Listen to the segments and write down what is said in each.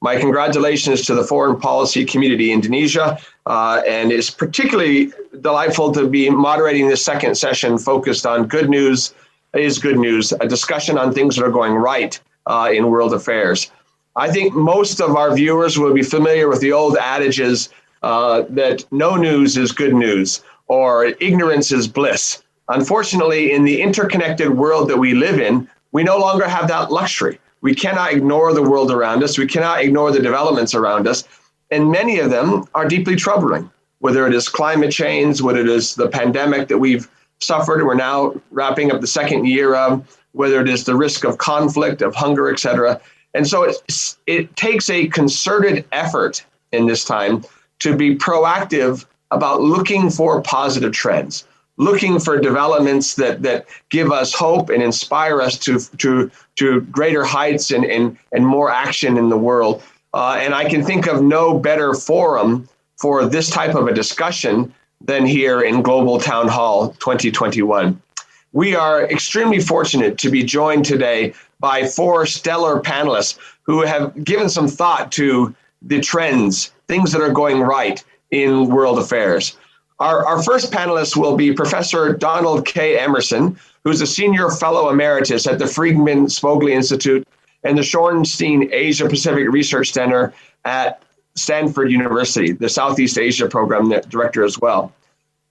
My congratulations to the Foreign Policy Community Indonesia, and it's particularly delightful to be moderating this second session focused on good news is good news, a discussion on things that are going right in world affairs. I think most of our viewers will be familiar with the old adages that no news is good news or ignorance is bliss. Unfortunately, in the interconnected world that we live in, we no longer have that luxury. We cannot ignore the world around us. We cannot ignore the developments around us. And many of them are deeply troubling, whether it is climate change, whether it is the pandemic that we've suffered, we're now wrapping up the second year of, whether it is the risk of conflict, of hunger, et cetera. And so it takes a concerted effort in this time to be proactive about looking for positive trends, looking for developments that give us hope and inspire us to greater heights and more action in the world. And I can think of no better forum for this type of a discussion than here in Global Town Hall 2021. We are extremely fortunate to be joined today by 4 stellar panelists who have given some thought to the trends, things that are going right in world affairs. Our first panelist will be Professor Donald K. Emmerson, who's a senior fellow emeritus at the Friedman Spogli Institute and the Shorenstein Asia Pacific Research Center at Stanford University, the Southeast Asia program director as well.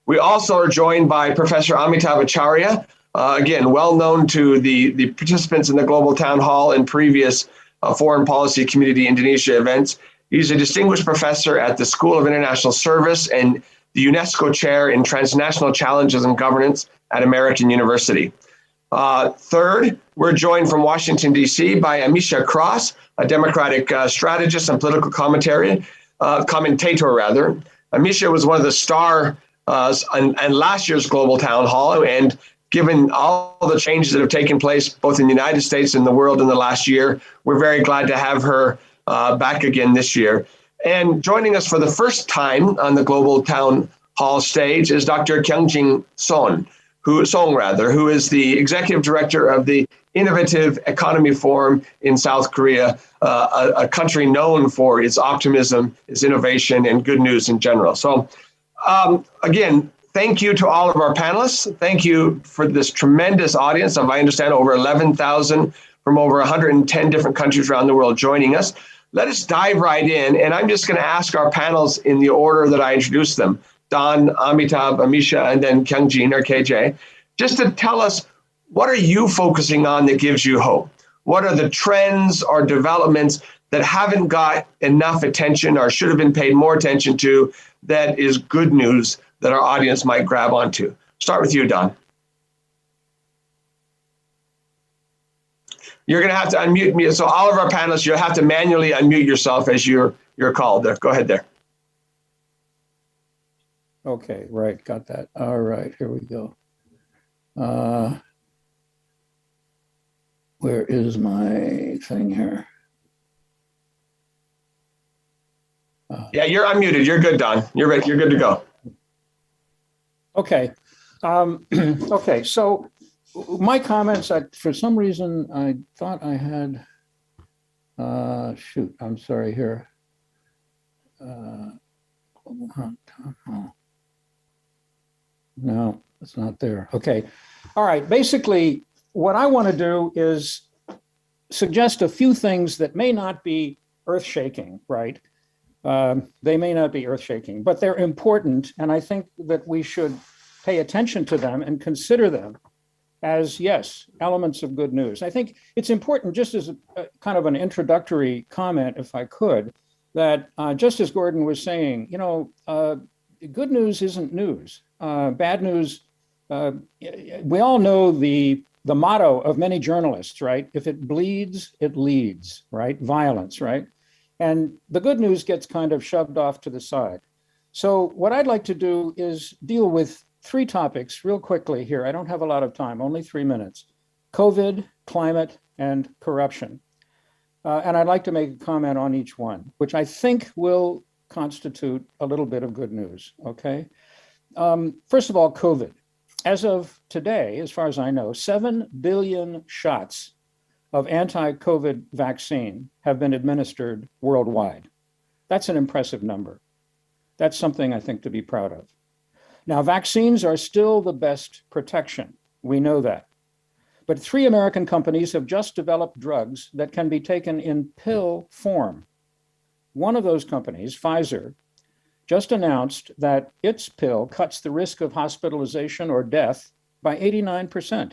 We also are joined by Professor Amitav Acharya, again, well known to the participants in the Global Town Hall and previous Foreign Policy Community Indonesia events. He's a distinguished professor at the School of International Service and the UNESCO Chair in Transnational Challenges and Governance at American University. Third, we're joined from Washington, D.C. by Ameshia Cross, a Democratic strategist and political commentator. Ameshia was one of the star and last year's Global Town Hall, and given all the changes that have taken place both in the United States and the world in the last year, we're very glad to have her back again this year. And joining us for the first time on the Global Town Hall stage is Dr. Kyungjin who is the executive director of the Innovative Economy Forum in South Korea, a country known for its optimism, its innovation, and good news in general. So again, thank you to all of our panelists. Thank you for this tremendous audience of, I understand, over 11,000 from over 110 different countries around the world joining us. Let us dive right in, and I'm just going to ask our panels in the order that I introduced them, Don, Amitav, Ameshia, and then Kyungjin or KJ, just to tell us, what are you focusing on that gives you hope? What are the trends or developments that haven't got enough attention or should have been paid more attention to that is good news that our audience might grab onto? Start with you, Don. You're going to have to unmute me. So all of our panelists, you'll have to manually unmute yourself as you're called there. Go ahead there. Okay, right, got that. All right, here we go. Where is my thing here? Yeah, you're unmuted. You're good, Don. You're ready. You're good to go. Okay. Okay, so my comments, for some reason, I thought I had, shoot, I'm sorry here. No, it's not there. Okay. All right. Basically, what I want to do is suggest a few things that may not be earth-shaking, right? They may not be earth-shaking, but they're important. And I think that we should pay attention to them and consider them as, yes, elements of good news. I think it's important, just as a kind of an introductory comment, if I could, that just as Gordon was saying, you know, good news isn't news. Bad news, we all know the motto of many journalists, right? If it bleeds, it leads, right? Violence, right? And the good news gets kind of shoved off to the side. So what I'd like to do is deal with 3 topics real quickly here. I don't have a lot of time, only 3 minutes. COVID, climate, and corruption. And I'd like to make a comment on each one, which I think will constitute a little bit of good news, okay? First of all, COVID. As of today, as far as I know, 7 billion shots of anti-COVID vaccine have been administered worldwide. That's an impressive number. That's something I think to be proud of. Now, vaccines are still the best protection. We know that. But 3 American companies have just developed drugs that can be taken in pill form. One of those companies, Pfizer, just announced that its pill cuts the risk of hospitalization or death by 89%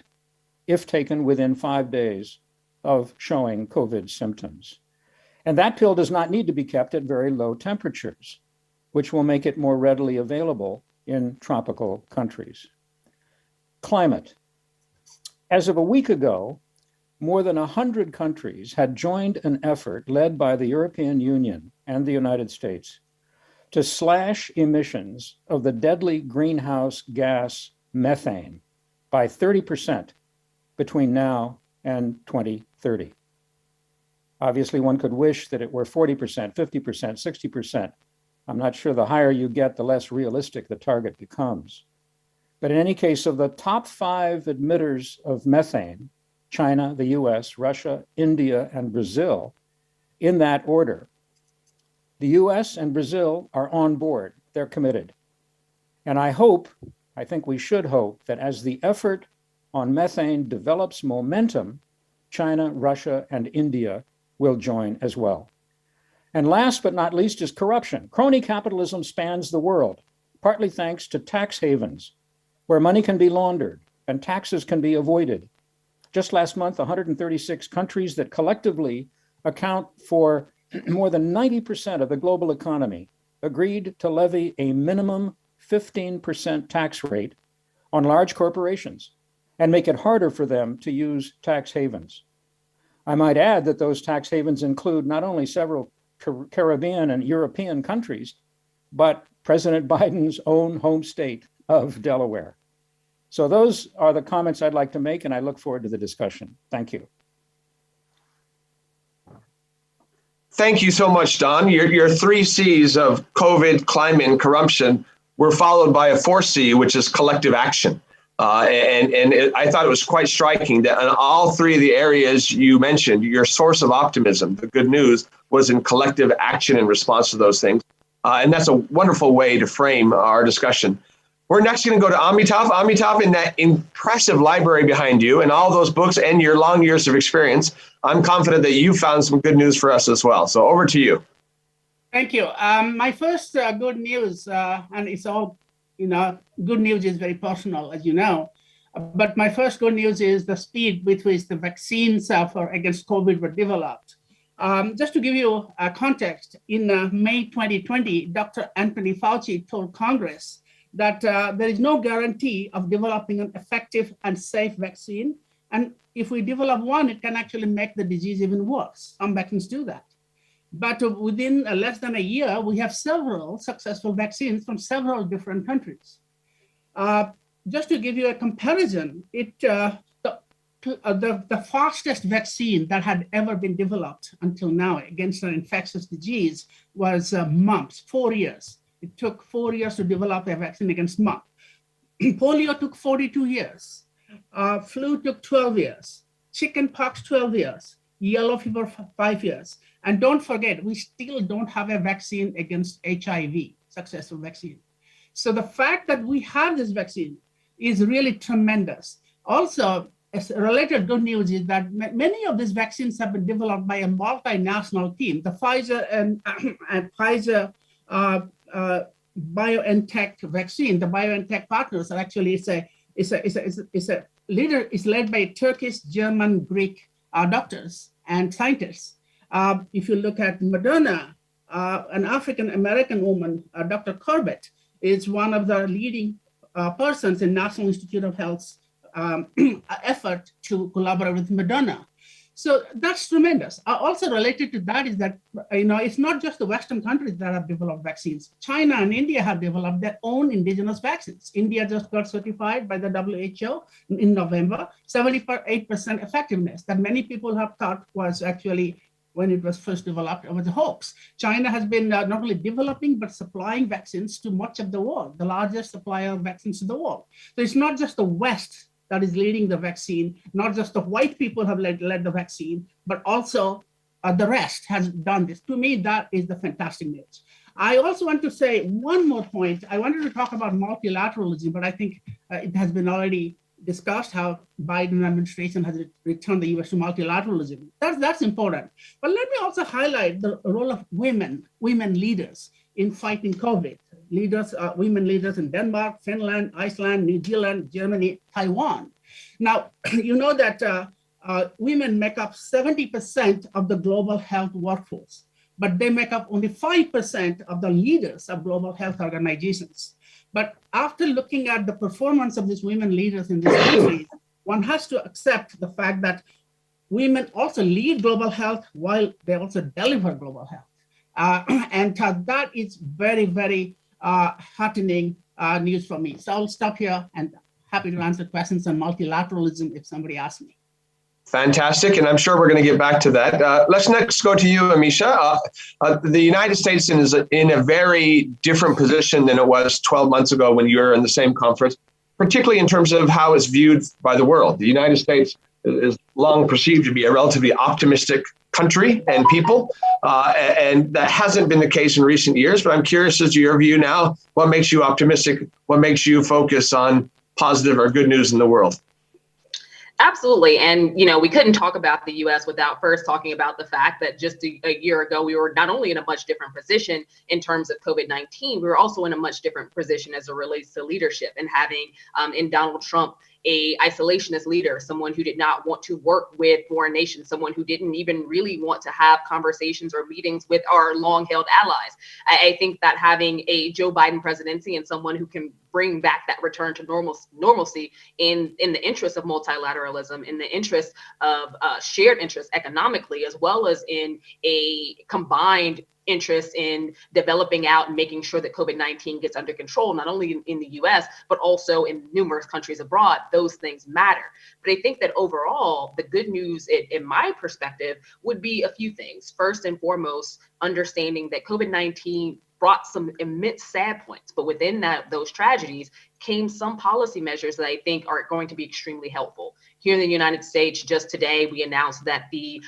if taken within 5 days of showing COVID symptoms. And that pill does not need to be kept at very low temperatures, which will make it more readily available in tropical countries. Climate. As of a week ago, more than 100 countries had joined an effort led by the European Union and the United States to slash emissions of the deadly greenhouse gas methane by 30% between now and 2030. Obviously, one could wish that it were 40%, 50%, 60%. I'm not sure the higher you get, the less realistic the target becomes. But in any case, of the top 5 emitters of methane, China, the US, Russia, India, and Brazil, in that order, the US and Brazil are on board. They're committed. And I think we should hope that as the effort on methane develops momentum, China, Russia, and India will join as well. And last but not least is corruption. Crony capitalism spans the world, partly thanks to tax havens, where money can be laundered and taxes can be avoided. Just last month, 136 countries that collectively account for more than 90% of the global economy agreed to levy a minimum 15% tax rate on large corporations and make it harder for them to use tax havens. I might add that those tax havens include not only several Caribbean and European countries, but President Biden's own home state of Delaware. So those are the comments I'd like to make, and I look forward to the discussion. Thank you. Thank you so much, Don. Your 3 C's of COVID, climate, and corruption were followed by a 4th C, which is collective action. I thought it was quite striking that in all 3 of the areas you mentioned, your source of optimism, the good news, was in collective action in response to those things. And that's a wonderful way to frame our discussion. We're next going to go to Amitav. Amitav, in that impressive library behind you and all those books and your long years of experience, I'm confident that you found some good news for us as well. So over to you. Thank you. My first good news, and it's all, good news is very personal, as you know. But my first good news is the speed with which the vaccines against COVID were developed. Just to give you a context, in May 2020, Dr. Anthony Fauci told Congress that there is no guarantee of developing an effective and safe vaccine. And if we develop one, it can actually make the disease even worse. Some vaccines do that. But within less than a year, we have several successful vaccines from several different countries. Just to give you a comparison, the fastest vaccine that had ever been developed until now against an infectious disease was mumps, 4 years. It took 4 years to develop a vaccine against mumps. Polio took 42 years. Flu took 12 years. Chickenpox, 12 years. Yellow fever, 5 years. And don't forget, we still don't have a vaccine against HIV, successful vaccine. So the fact that we have this vaccine is really tremendous. Also, as related good news is that many of these vaccines have been developed by a multinational team. The Pfizer and Pfizer BioNTech vaccine, the BioNTech partners are actually is led by Turkish, German, Greek doctors and scientists. If you look at Moderna, an African American woman, Dr. Corbett, is one of the leading persons in National Institute of Health's effort to collaborate with Moderna. So that's tremendous. Also related to that is that, it's not just the Western countries that have developed vaccines. China and India have developed their own indigenous vaccines. India just got certified by the WHO in November, 78% effectiveness that many people have thought was actually, when it was first developed, it was a hoax. China has been not only developing, but supplying vaccines to much of the world, the largest supplier of vaccines to the world. So it's not just the West that is leading the vaccine. Not just the white people have led the vaccine, but also the rest has done this. To me, that is the fantastic news. I also want to say one more point. I wanted to talk about multilateralism, but I think it has been already discussed how Biden administration has returned the US to multilateralism. That's important. But let me also highlight the role of women leaders in fighting COVID. Women leaders in Denmark, Finland, Iceland, New Zealand, Germany, Taiwan. Now, you know that women make up 70% of the global health workforce, but they make up only 5% of the leaders of global health organizations. But after looking at the performance of these women leaders in these countries, one has to accept the fact that women also lead global health while they also deliver global health. And that is very, very heartening news for me. So I'll stop here and happy to answer questions on multilateralism if somebody asks me. Fantastic, and I'm sure we're going to get back to that. Let's next go to you, Ameshia. The United States is in a very different position than it was 12 months ago when you were in the same conference, particularly in terms of how it's viewed by the world. The United States is long perceived to be a relatively optimistic country and people, and that hasn't been the case in recent years, but I'm curious as to your view now, what makes you optimistic? What makes you focus on positive or good news in the world? Absolutely. And, we couldn't talk about the U.S. without first talking about the fact that just a year ago, we were not only in a much different position in terms of COVID-19, we were also in a much different position as it relates to leadership and having in Donald Trump a isolationist leader, someone who did not want to work with foreign nations, someone who didn't even really want to have conversations or meetings with our long-held allies. I think that having a Joe Biden presidency and someone who can bring back that return to normalcy in the interest of multilateralism, in the interest of shared interests economically, as well as in a combined interest in developing out and making sure that COVID-19 gets under control, not only in the US, but also in numerous countries abroad. Those things matter. But I think that overall, the good news in my perspective would be a few things. First and foremost, understanding that COVID-19 brought some immense sad points, but within those tragedies came some policy measures that I think are going to be extremely helpful. Here in the United States, just today, we announced that the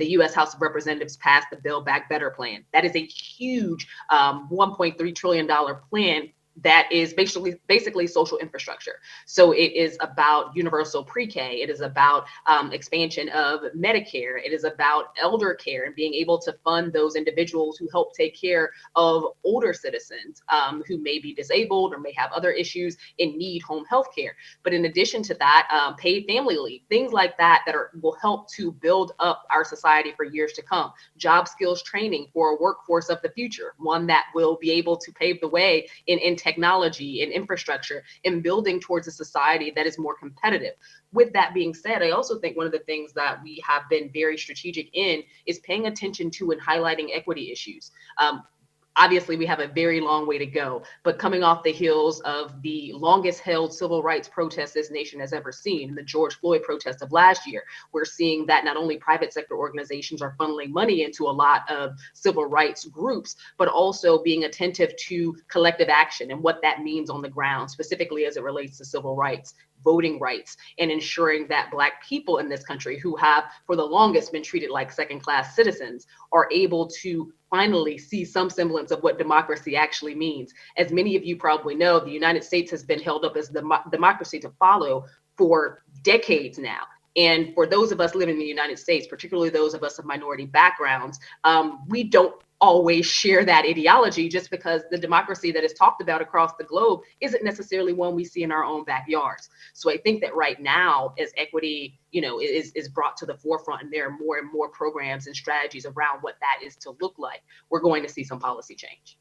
U.S. House of Representatives passed the Build Back Better plan. That is a huge $1.3 trillion plan that is basically social infrastructure. So it is about universal pre-K. It is about expansion of Medicare. It is about elder care and being able to fund those individuals who help take care of older citizens who may be disabled or may have other issues and need home health care. But in addition to that, paid family leave, things like that will help to build up our society for years to come. Job skills training for a workforce of the future, one that will be able to pave the way in technology and infrastructure and building towards a society that is more competitive. With that being said, I also think one of the things that we have been very strategic in is paying attention to and highlighting equity issues. Obviously, we have a very long way to go, but coming off the heels of the longest held civil rights protest this nation has ever seen, the George Floyd protest of last year, we're seeing that not only private sector organizations are funneling money into a lot of civil rights groups, but also being attentive to collective action and what that means on the ground, specifically as it relates to civil rights, voting rights, and ensuring that Black people in this country who have for the longest been treated like second-class citizens are able to finally see some semblance of what democracy actually means. As many of you probably know, the United States has been held up as the democracy to follow for decades now. And for those of us living in the United States, particularly those of us of minority backgrounds, we don't always share that ideology just because the democracy that is talked about across the globe isn't necessarily one we see in our own backyards. So I think that right now, as equity, is brought to the forefront and there are more and more programs and strategies around what that is to look like, we're going to see some policy change.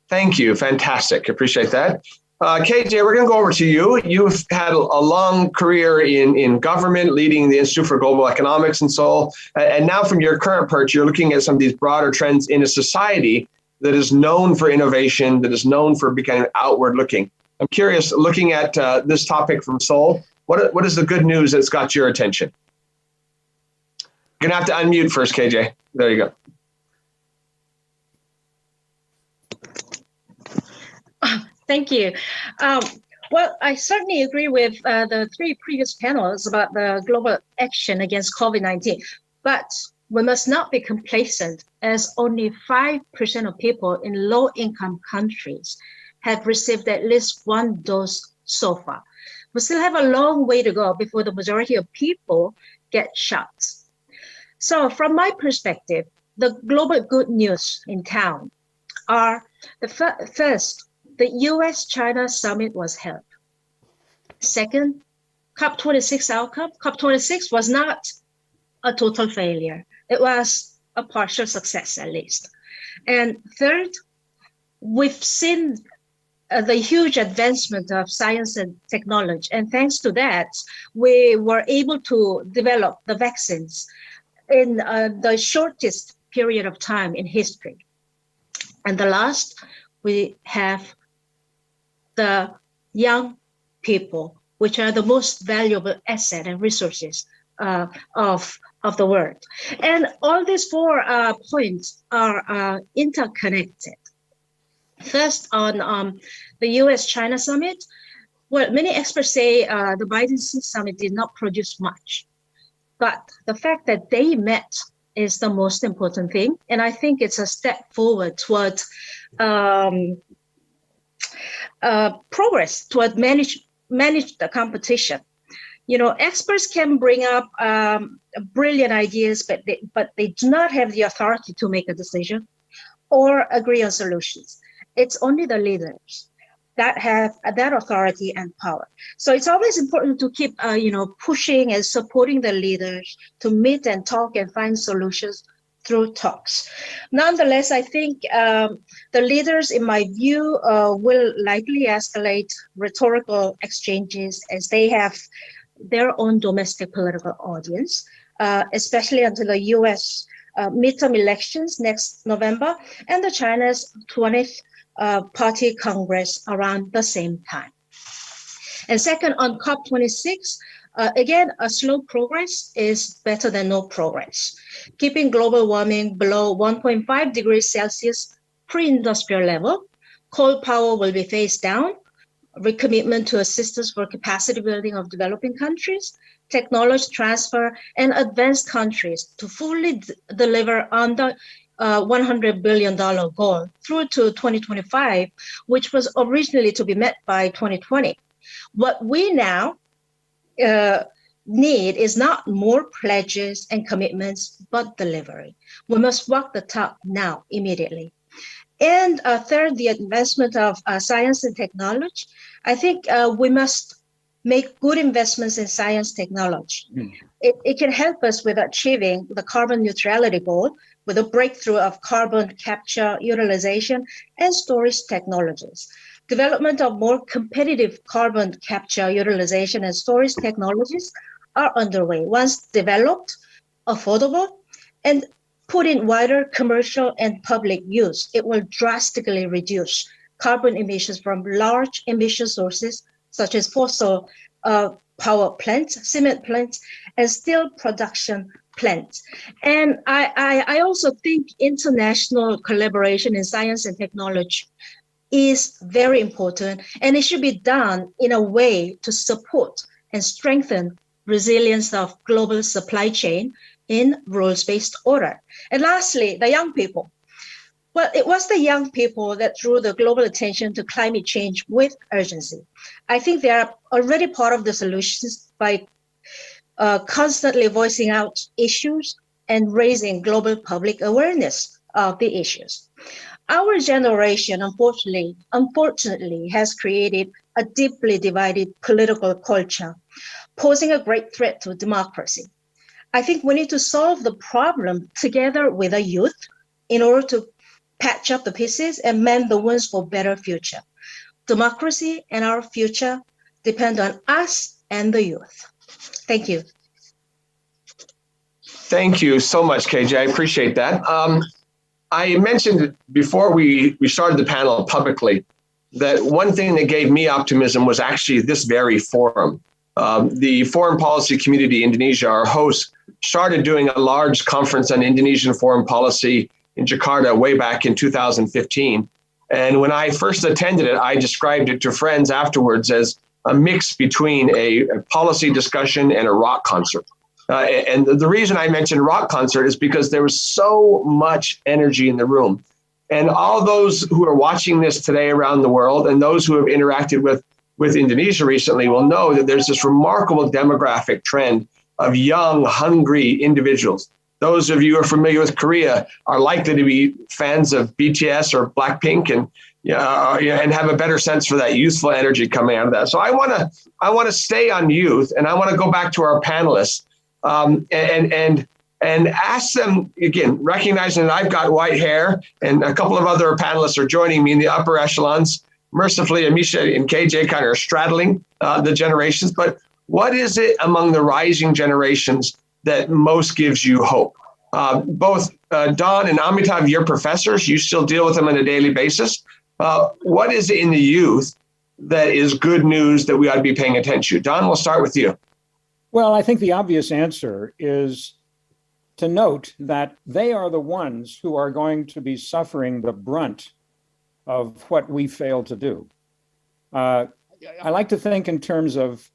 Thank you. Fantastic. Appreciate that. KJ, we're going to go over to you. You've had a long career in government, leading the Institute for Global Economics and so, and now from your current perch, you're looking at some of these broader trends in a society that is known for innovation, that is known for becoming outward looking. I'm curious, looking at this topic from Seoul, what is the good news that's got your attention? You're going to have to unmute first, KJ. There you go. Thank you. Well, I certainly agree with the three previous panels about the global action against COVID-19, but we must not be complacent, as only 5% of people in low-income countries have received at least one dose so far. We still have a long way to go before the majority of people get shots. So from my perspective, the global good news in town are first, the US-China summit was held. Second, COP26 outcome. COP26 was not a total failure. It was a partial success, at least. And third, we've seen the huge advancement of science and technology. And thanks to that, we were able to develop the vaccines in the shortest period of time in history. And the last, we have the young people, which are the most valuable asset and resources of the world. And all these four points are interconnected. First, on the US-China summit, well, many experts say the Biden summit did not produce much. But the fact that they met is the most important thing. And I think it's a step forward toward progress, toward manage the competition. You know, experts can bring up brilliant ideas, but they do not have the authority to make a decision or agree on solutions. It's only the leaders that have that authority and power. So it's always important to keep, pushing and supporting the leaders to meet and talk and find solutions through talks. Nonetheless, I think the leaders, in my view, will likely escalate rhetorical exchanges as they have their own domestic political audience, especially until the US midterm elections next November and the China's 20th Party Congress around the same time. And second, on COP26, again, a slow progress is better than no progress. Keeping global warming below 1.5 degrees Celsius pre-industrial level, coal power will be phased down, recommitment to assistance for capacity building of developing countries, technology transfer, and advanced countries to fully deliver on the $100 billion goal through to 2025, which was originally to be met by 2020. What we now need is not more pledges and commitments, but delivery. We must walk the talk now, immediately. And third, the advancement of science and technology. I think we must make good investments in science technology. It can help us with achieving the carbon neutrality goal with a breakthrough of carbon capture, utilization, and storage technologies. Development of more competitive carbon capture, utilization, and storage technologies are underway. Once developed, affordable, and put in wider commercial and public use, it will drastically reduce carbon emissions from large emission sources such as fossil power plants, cement plants, and steel production plants. And I also think international collaboration in science and technology is very important, and it should be done in a way to support and strengthen resilience of global supply chain in rules-based order. And lastly, the young people. Well, it was the young people that drew the global attention to climate change with urgency. I think they are already part of the solutions by constantly voicing out issues and raising global public awareness of the issues. Our generation, unfortunately, has created a deeply divided political culture, posing a great threat to democracy. I think we need to solve the problem together with the youth in order to patch up the pieces and mend the wounds for a better future. Democracy and our future depend on us and the youth. Thank you. Thank you so much, KJ. I appreciate that. I mentioned before we started the panel publicly that one thing that gave me optimism was actually this very forum. The Foreign Policy Community Indonesia, our host, started doing a large conference on Indonesian foreign policy in Jakarta way back in 2015. And when I first attended it, I described it to friends afterwards as a mix between a policy discussion and a rock concert. And the reason I mentioned rock concert is because there was so much energy in the room. And all those who are watching this today around the world and those who have interacted with Indonesia recently will know that there's this remarkable demographic trend of young, hungry individuals. Those of you who are familiar with Korea are likely to be fans of BTS or Blackpink and have a better sense for that youthful energy coming out of that. So I want to stay on youth, and I want to go back to our panelists and ask them, again, recognizing that I've got white hair and a couple of other panelists are joining me in the upper echelons. Mercifully, Ameshia and KJ kind of are straddling the generations, but what is it among the rising generations that most gives you hope? Both Don and Amitav, you're professors, you still deal with them on a daily basis. What is it in the youth that is good news that we ought to be paying attention to? Don, we'll start with you. Well, I think the obvious answer is to note that they are the ones who are going to be suffering the brunt of what we fail to do. I like to think in terms of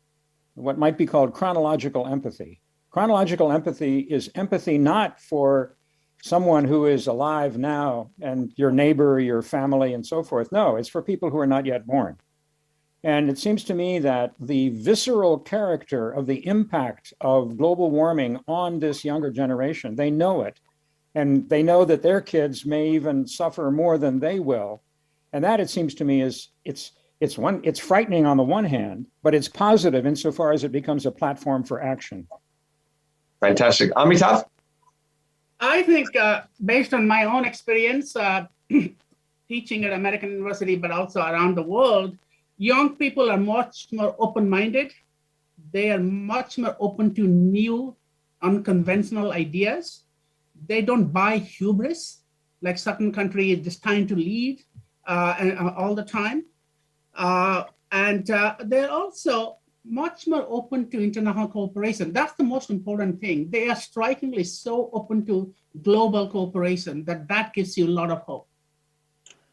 what might be called chronological empathy. Chronological empathy is empathy not for someone who is alive now and your neighbor, your family, and so forth. No, it's for people who are not yet born. And it seems to me that the visceral character of the impact of global warming on this younger generation, they know it. And they know that their kids may even suffer more than they will. And that, it seems to me, is it's frightening on the one hand, but it's positive insofar as it becomes a platform for action. Fantastic. Amitav? I think based on my own experience teaching at American University, but also around the world, young people are much more open-minded. They are much more open to new, unconventional ideas. They don't buy hubris, like certain countries just trying to lead all the time. And they're also much more open to international cooperation. That's the most important thing. They are strikingly so open to global cooperation that gives you a lot of hope.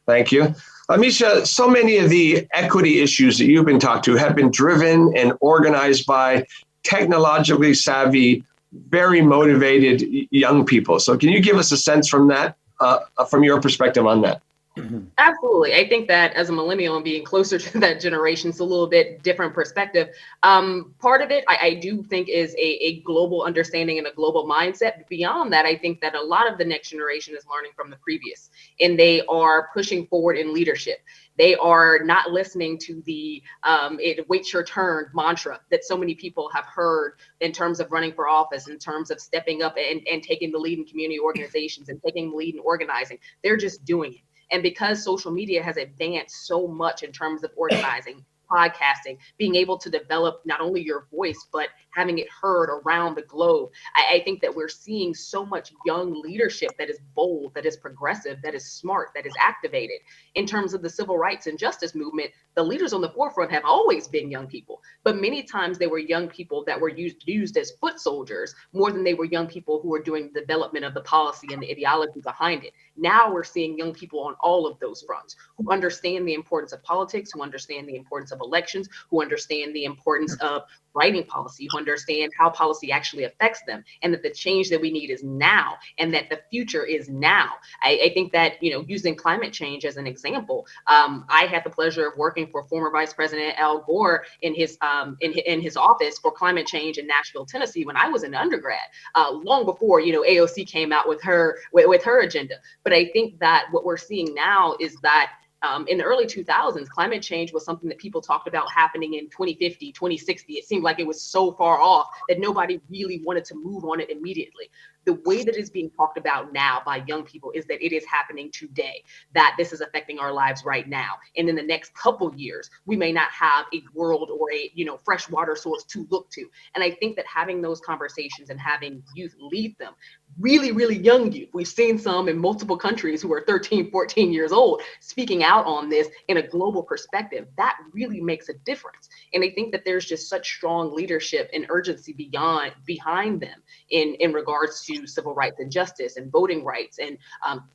Thank you. Ameshia, so many of the equity issues that you've been talked to have been driven and organized by technologically savvy, very motivated young people. So can you give us a sense from that, from your perspective on that? Absolutely. I think that as a millennial and being closer to that generation, it's a little bit different perspective. Part of it, I do think, is a global understanding and a global mindset. But beyond that, I think that a lot of the next generation is learning from the previous, and they are pushing forward in leadership. They are not listening to the wait your turn mantra that so many people have heard in terms of running for office, in terms of stepping up and taking the lead in community organizations and taking the lead in organizing. They're just doing it. And because social media has advanced so much in terms of organizing, podcasting, being able to develop not only your voice, but having it heard around the globe, I think that we're seeing so much young leadership that is bold, that is progressive, that is smart, that is activated. In terms of the civil rights and justice movement, the leaders on the forefront have always been young people, but many times they were young people that were used as foot soldiers more than they were young people who were doing the development of the policy and the ideology behind it. Now we're seeing young people on all of those fronts who understand the importance of politics, who understand the importance of elections, who understand the importance of writing policy, who understand how policy actually affects them, and that the change that we need is now, and that the future is now. I think that, using climate change as an example, I had the pleasure of working for former Vice President Al Gore in his office for climate change in Nashville, Tennessee, when I was an undergrad, long before AOC came out with her agenda. But I think that what we're seeing now is that in the early 2000s, climate change was something that people talked about happening in 2050, 2060. It seemed like it was so far off that nobody really wanted to move on it immediately. The way that it's being talked about now by young people is that it is happening today, that this is affecting our lives right now. And in the next couple years, we may not have a world or a fresh water source to look to. And I think that having those conversations and having youth lead them really, really young youth. We've seen some in multiple countries who are 13, 14 years old speaking out on this in a global perspective. That really makes a difference. And I think that there's just such strong leadership and urgency behind them in regards to civil rights and justice and voting rights and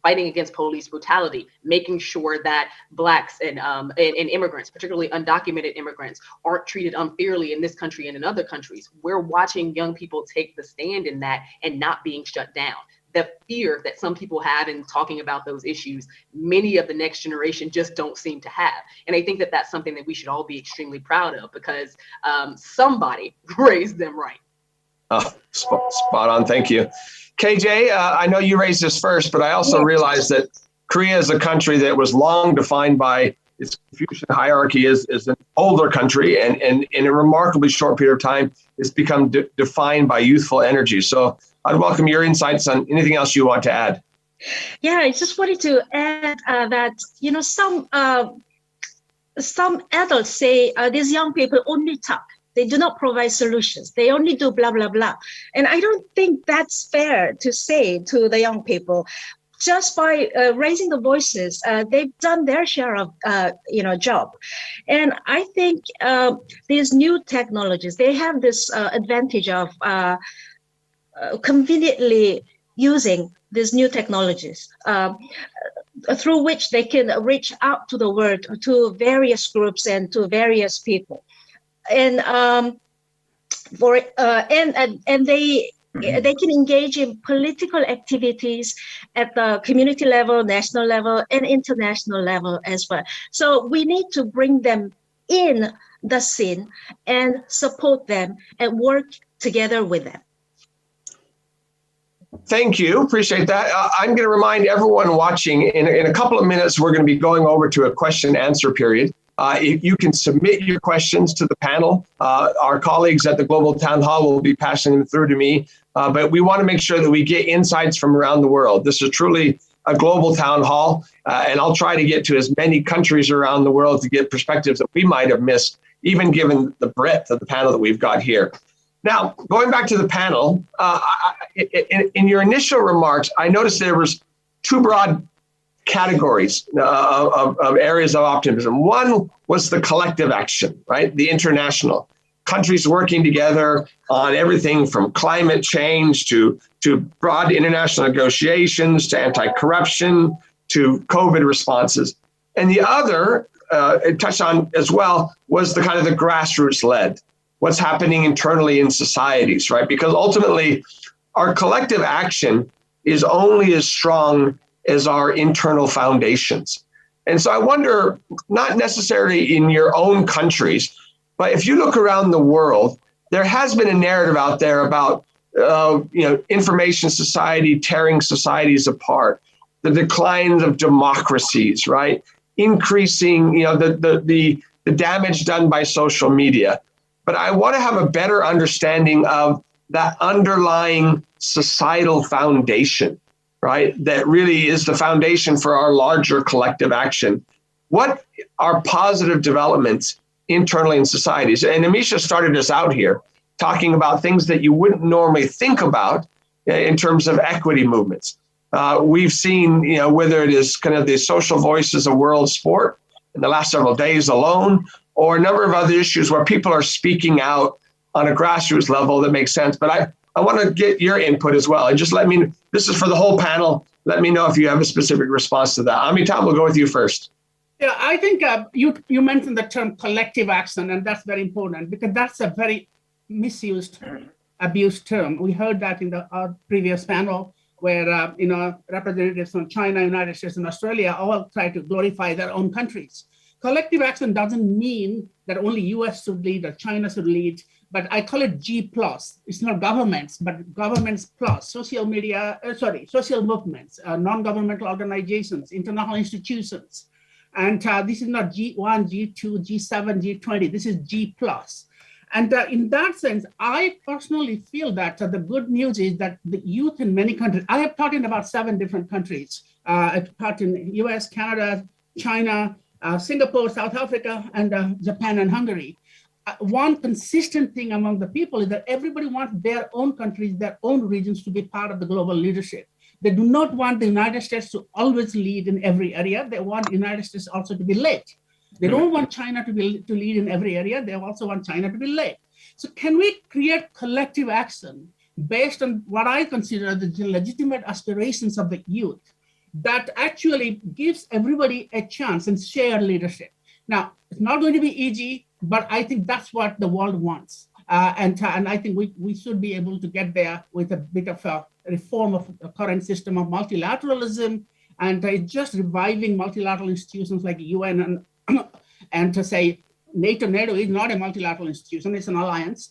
fighting against police brutality, making sure that Blacks and immigrants, particularly undocumented immigrants, aren't treated unfairly in this country and in other countries. We're watching young people take the stand in that and not being shut down. The fear that some people have in talking about those issues, many of the next generation just don't seem to have. And I think that that's something that we should all be extremely proud of, because somebody raised them right. Oh, spot on. Thank you. KJ, I know you raised this first, but I also realized that Korea is a country that was long defined by its Confucian hierarchy is an older country, and in a remarkably short period of time, it's become defined by youthful energy. So I'd welcome your insights on anything else you want to add. Yeah, I just wanted to add that, you know, some adults say these young people only talk. They do not provide solutions. They only do blah, blah, blah. And I don't think that's fair to say to the young people. Just by raising the voices, they've done their share of, job. And I think these new technologies, they have this advantage of conveniently using these new technologies through which they can reach out to the world, to various groups and to various people. And they can engage in political activities at the community level, national level, and international level as well. So we need to bring them in the scene and support them and work together with them. Thank you. Appreciate that. I'm going to remind everyone watching, in a couple of minutes, we're going to be going over to a question and answer period. You can submit your questions to the panel. Our colleagues at the Global Town Hall will be passing them through to me. But we want to make sure that we get insights from around the world. This is truly a global town hall, and I'll try to get to as many countries around the world to get perspectives that we might have missed, even given the breadth of the panel that we've got here. Now, going back to the panel, in your initial remarks, I noticed there was two broad categories of areas of optimism. One was the collective action, right? The international. Countries working together on everything from climate change to broad international negotiations, to anti-corruption, to COVID responses. And the other, it touched on as well, was the kind of the grassroots led, what's happening internally in societies, right? Because ultimately, our collective action is only as strong as our internal foundations. And so I wonder, not necessarily in your own countries, but if you look around the world, there has been a narrative out there about information society tearing societies apart, the decline of democracies, right? Increasing, the damage done by social media. But I want to have a better understanding of that underlying societal foundation, right? That really is the foundation for our larger collective action. What are positive developments internally in societies? And Ameshia started us out here talking about things that you wouldn't normally think about in terms of equity movements. We've seen, whether it is kind of the social voices of world sport in the last several days alone, or a number of other issues where people are speaking out on a grassroots level that makes sense. But I want to get your input as well. And just let me, this is for the whole panel, let me know if you have a specific response to that. Amitav, we'll go with you first. Yeah, I think you mentioned the term collective action, and that's very important because that's a very misused, abused term. We heard that in our previous panel where, representatives from China, United States, and Australia all try to glorify their own countries. Collective action doesn't mean that only US should lead or China should lead, but I call it G+. It's not governments, but governments plus, social movements, non-governmental organizations, international institutions. And this is not G1, G2, G7, G20, this is G+. And in that sense, I personally feel that the good news is that the youth in many countries, I have taught in about 7 different countries. I've taught in US, Canada, China, Singapore, South Africa, and Japan and Hungary. one consistent thing among the people is that everybody wants their own countries, their own regions to be part of the global leadership. They do not want the United States to always lead in every area. They want the United States also to be led. They don't want China to lead in every area. They also want China to be led. So can we create collective action based on what I consider the legitimate aspirations of the youth that actually gives everybody a chance and shared leadership? Now, it's not going to be easy, but I think that's what the world wants. And I think we should be able to get there with a bit of a reform of the current system of multilateralism and just reviving multilateral institutions like UN and to say NATO is not a multilateral institution, it's an alliance.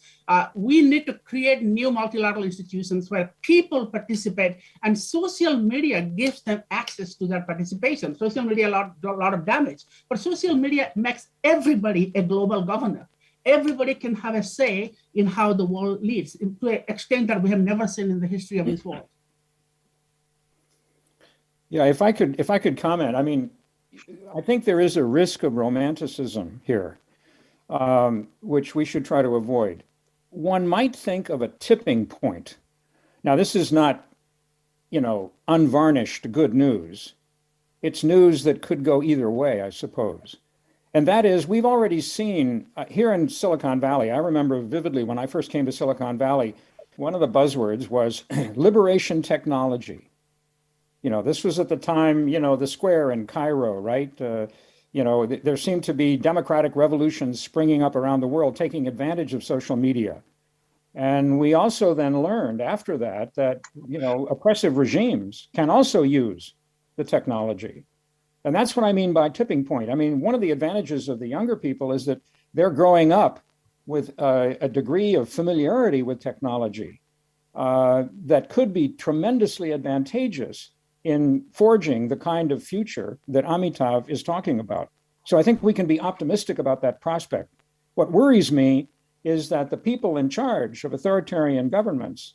We need to create new multilateral institutions where people participate, and social media gives them access to that participation. Social media a lot of damage, but social media makes everybody a global governor. Everybody can have a say in how the world leads to an extent that we have never seen in the history of this world. Yeah, if I could comment, I mean, I think there is a risk of romanticism here, which we should try to avoid. One might think of a tipping point. Now, this is not, unvarnished good news. It's news that could go either way, I suppose. And that is, we've already seen here in Silicon Valley, I remember vividly when I first came to Silicon Valley, one of the buzzwords was liberation technology. This was at the time, the square in Cairo, right? There seemed to be democratic revolutions springing up around the world, taking advantage of social media. And we also then learned after that, oppressive regimes can also use the technology. And that's what I mean by tipping point. I mean, one of the advantages of the younger people is that they're growing up with a degree of familiarity with technology that could be tremendously advantageous in forging the kind of future that Amitav is talking about. So I think we can be optimistic about that prospect. What worries me is that the people in charge of authoritarian governments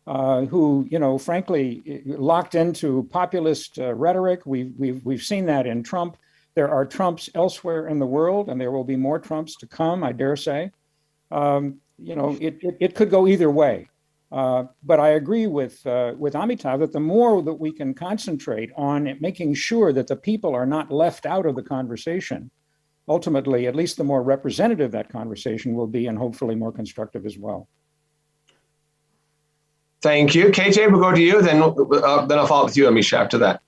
who, frankly, locked into populist rhetoric. We've seen that in Trump. There are Trumps elsewhere in the world, and there will be more Trumps to come, I dare say. It could go either way. But I agree with Amitav that the more that we can concentrate on making sure that the people are not left out of the conversation, ultimately, at least the more representative that conversation will be, and hopefully more constructive as well. Thank you. KJ, we'll go to you, then I'll follow up with you, Ameshia, after that.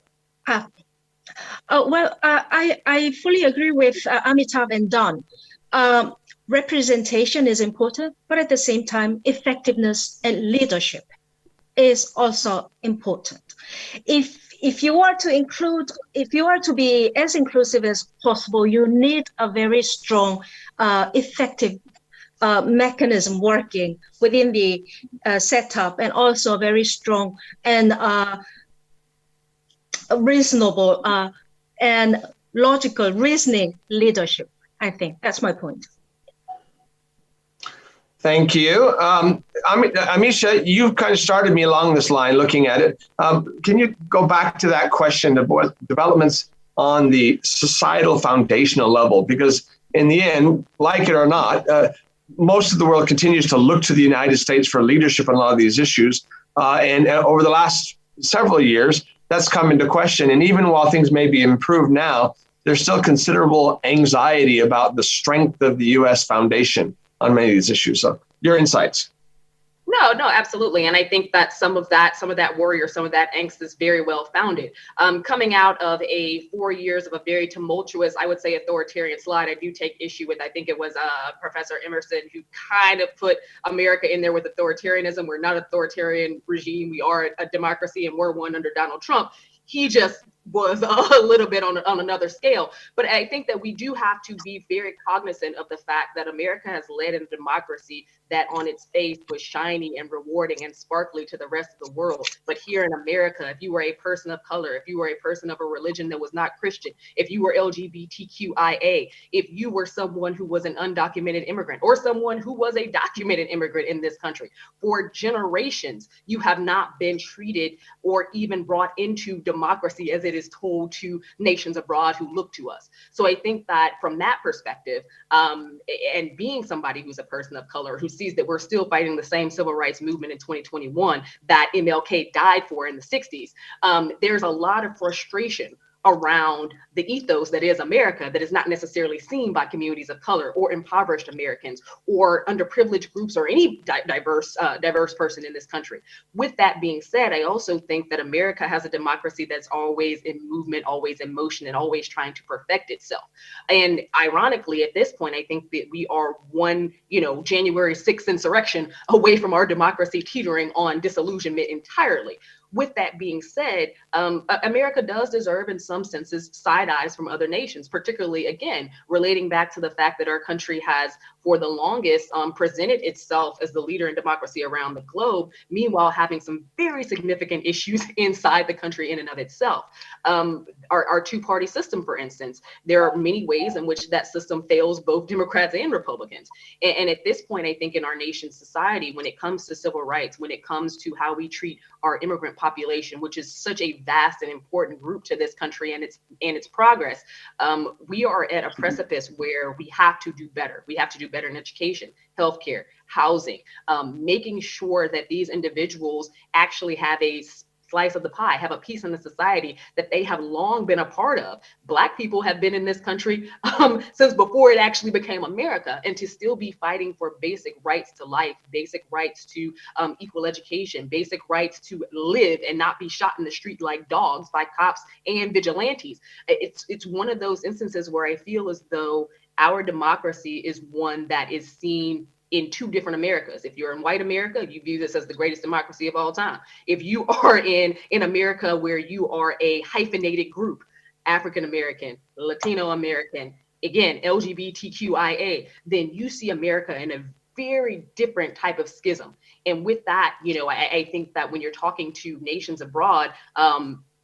I fully agree with Amitav and Don. Representation is important, but at the same time, effectiveness and leadership is also important. If you are to be as inclusive as possible, you need a very strong, effective mechanism working within the setup, and also a very strong and reasonable and logical reasoning leadership. I think that's my point. Thank you. Ameshia, you kind of started me along this line looking at it. Can you go back to that question of what developments on the societal foundational level? Because in the end, like it or not, most of the world continues to look to the United States for leadership on a lot of these issues. And over the last several years, that's come into question. And even while things may be improved now, there's still considerable anxiety about the strength of the U.S. foundation on many of these issues. So your insights. No, absolutely. And I think that some of that worry or some of that angst is very well founded. Coming out of 4 years of a very tumultuous, I would say, authoritarian slide, I do take issue with, I think it was Professor Emmerson who kind of put America in there with authoritarianism. We're not an authoritarian regime. We are a democracy, and we're one under Donald Trump. He just was a little bit on another scale. But I think that we do have to be very cognizant of the fact that America has led in a democracy that on its face was shiny and rewarding and sparkly to the rest of the world. But here in America, if you were a person of color, if you were a person of a religion that was not Christian, if you were LGBTQIA, if you were someone who was an undocumented immigrant or someone who was a documented immigrant in this country, for generations, you have not been treated or even brought into democracy as it is told to nations abroad who look to us. So I think that from that perspective, and being somebody who's a person of color who sees that we're still fighting the same civil rights movement in 2021 that MLK died for in the 60s, there's a lot of frustration around the ethos that is America that is not necessarily seen by communities of color or impoverished Americans or underprivileged groups or any diverse person in this country. With that being said, I also think that America has a democracy that's always in movement, always in motion, and always trying to perfect itself. And ironically, at this point, I think that we are one, January 6th insurrection away from our democracy teetering on disillusionment entirely. With that being said, America does deserve, in some senses, side eyes from other nations, particularly, again, relating back to the fact that our country has, for the longest, presented itself as the leader in democracy around the globe, meanwhile having some very significant issues inside the country in and of itself. Our two-party system, for instance, there are many ways in which that system fails both Democrats and Republicans. And at this point, I think in our nation's society, when it comes to civil rights, when it comes to how we treat our immigrant population, which is such a vast and important group to this country and its progress, we are at a precipice where we have to do better. We have to do better in education, healthcare, housing, making sure that these individuals actually have a slice of the pie, have a piece in the society that they have long been a part of. Black people have been in this country since before it actually became America, and to still be fighting for basic rights to life, basic rights to equal education, basic rights to live and not be shot in the street like dogs by cops and vigilantes. It's one of those instances where I feel as though our democracy is one that is seen in two different Americas. If you're in white America, you view this as the greatest democracy of all time. If you are in America where you are a hyphenated group, African American, Latino American, again, LGBTQIA, then you see America in a very different type of schism. And with that, I think that when you're talking to nations abroad,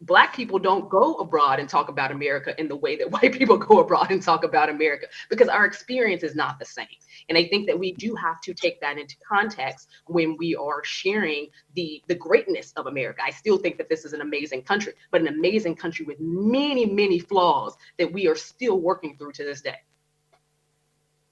Black people don't go abroad and talk about America in the way that white people go abroad and talk about America, because our experience is not the same. And I think that we do have to take that into context when we are sharing the greatness of America. I still think that this is an amazing country, but an amazing country with many, many flaws that we are still working through to this day.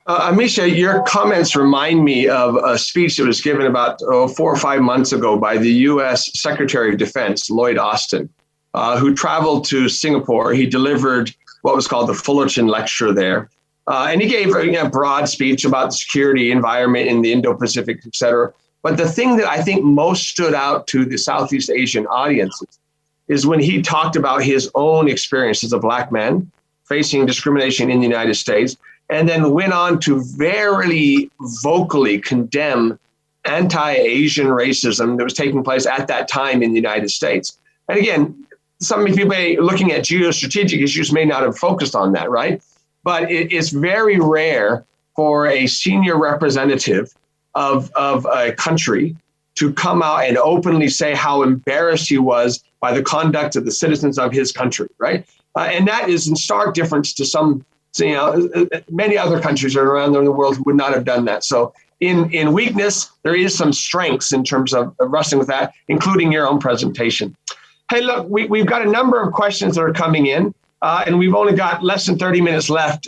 Ameshia, your comments remind me of a speech that was given about 4 or 5 months ago by the U.S. Secretary of Defense, Lloyd Austin, who traveled to Singapore. He delivered what was called the Fullerton Lecture there. And he gave a broad speech about the security environment in the Indo-Pacific, et cetera. But the thing that I think most stood out to the Southeast Asian audiences is when he talked about his own experience as a Black man facing discrimination in the United States, and then went on to very vocally condemn anti-Asian racism that was taking place at that time in the United States. And again, some people looking at geostrategic issues may not have focused on that, right? But it's very rare for a senior representative of a country to come out and openly say how embarrassed he was by the conduct of the citizens of his country, right? And that is in stark difference to many other countries around the world who would not have done that. So in weakness, there is some strengths in terms of wrestling with that, including your own presentation. Hey, look, we've got a number of questions that are coming in. And we've only got less than 30 minutes left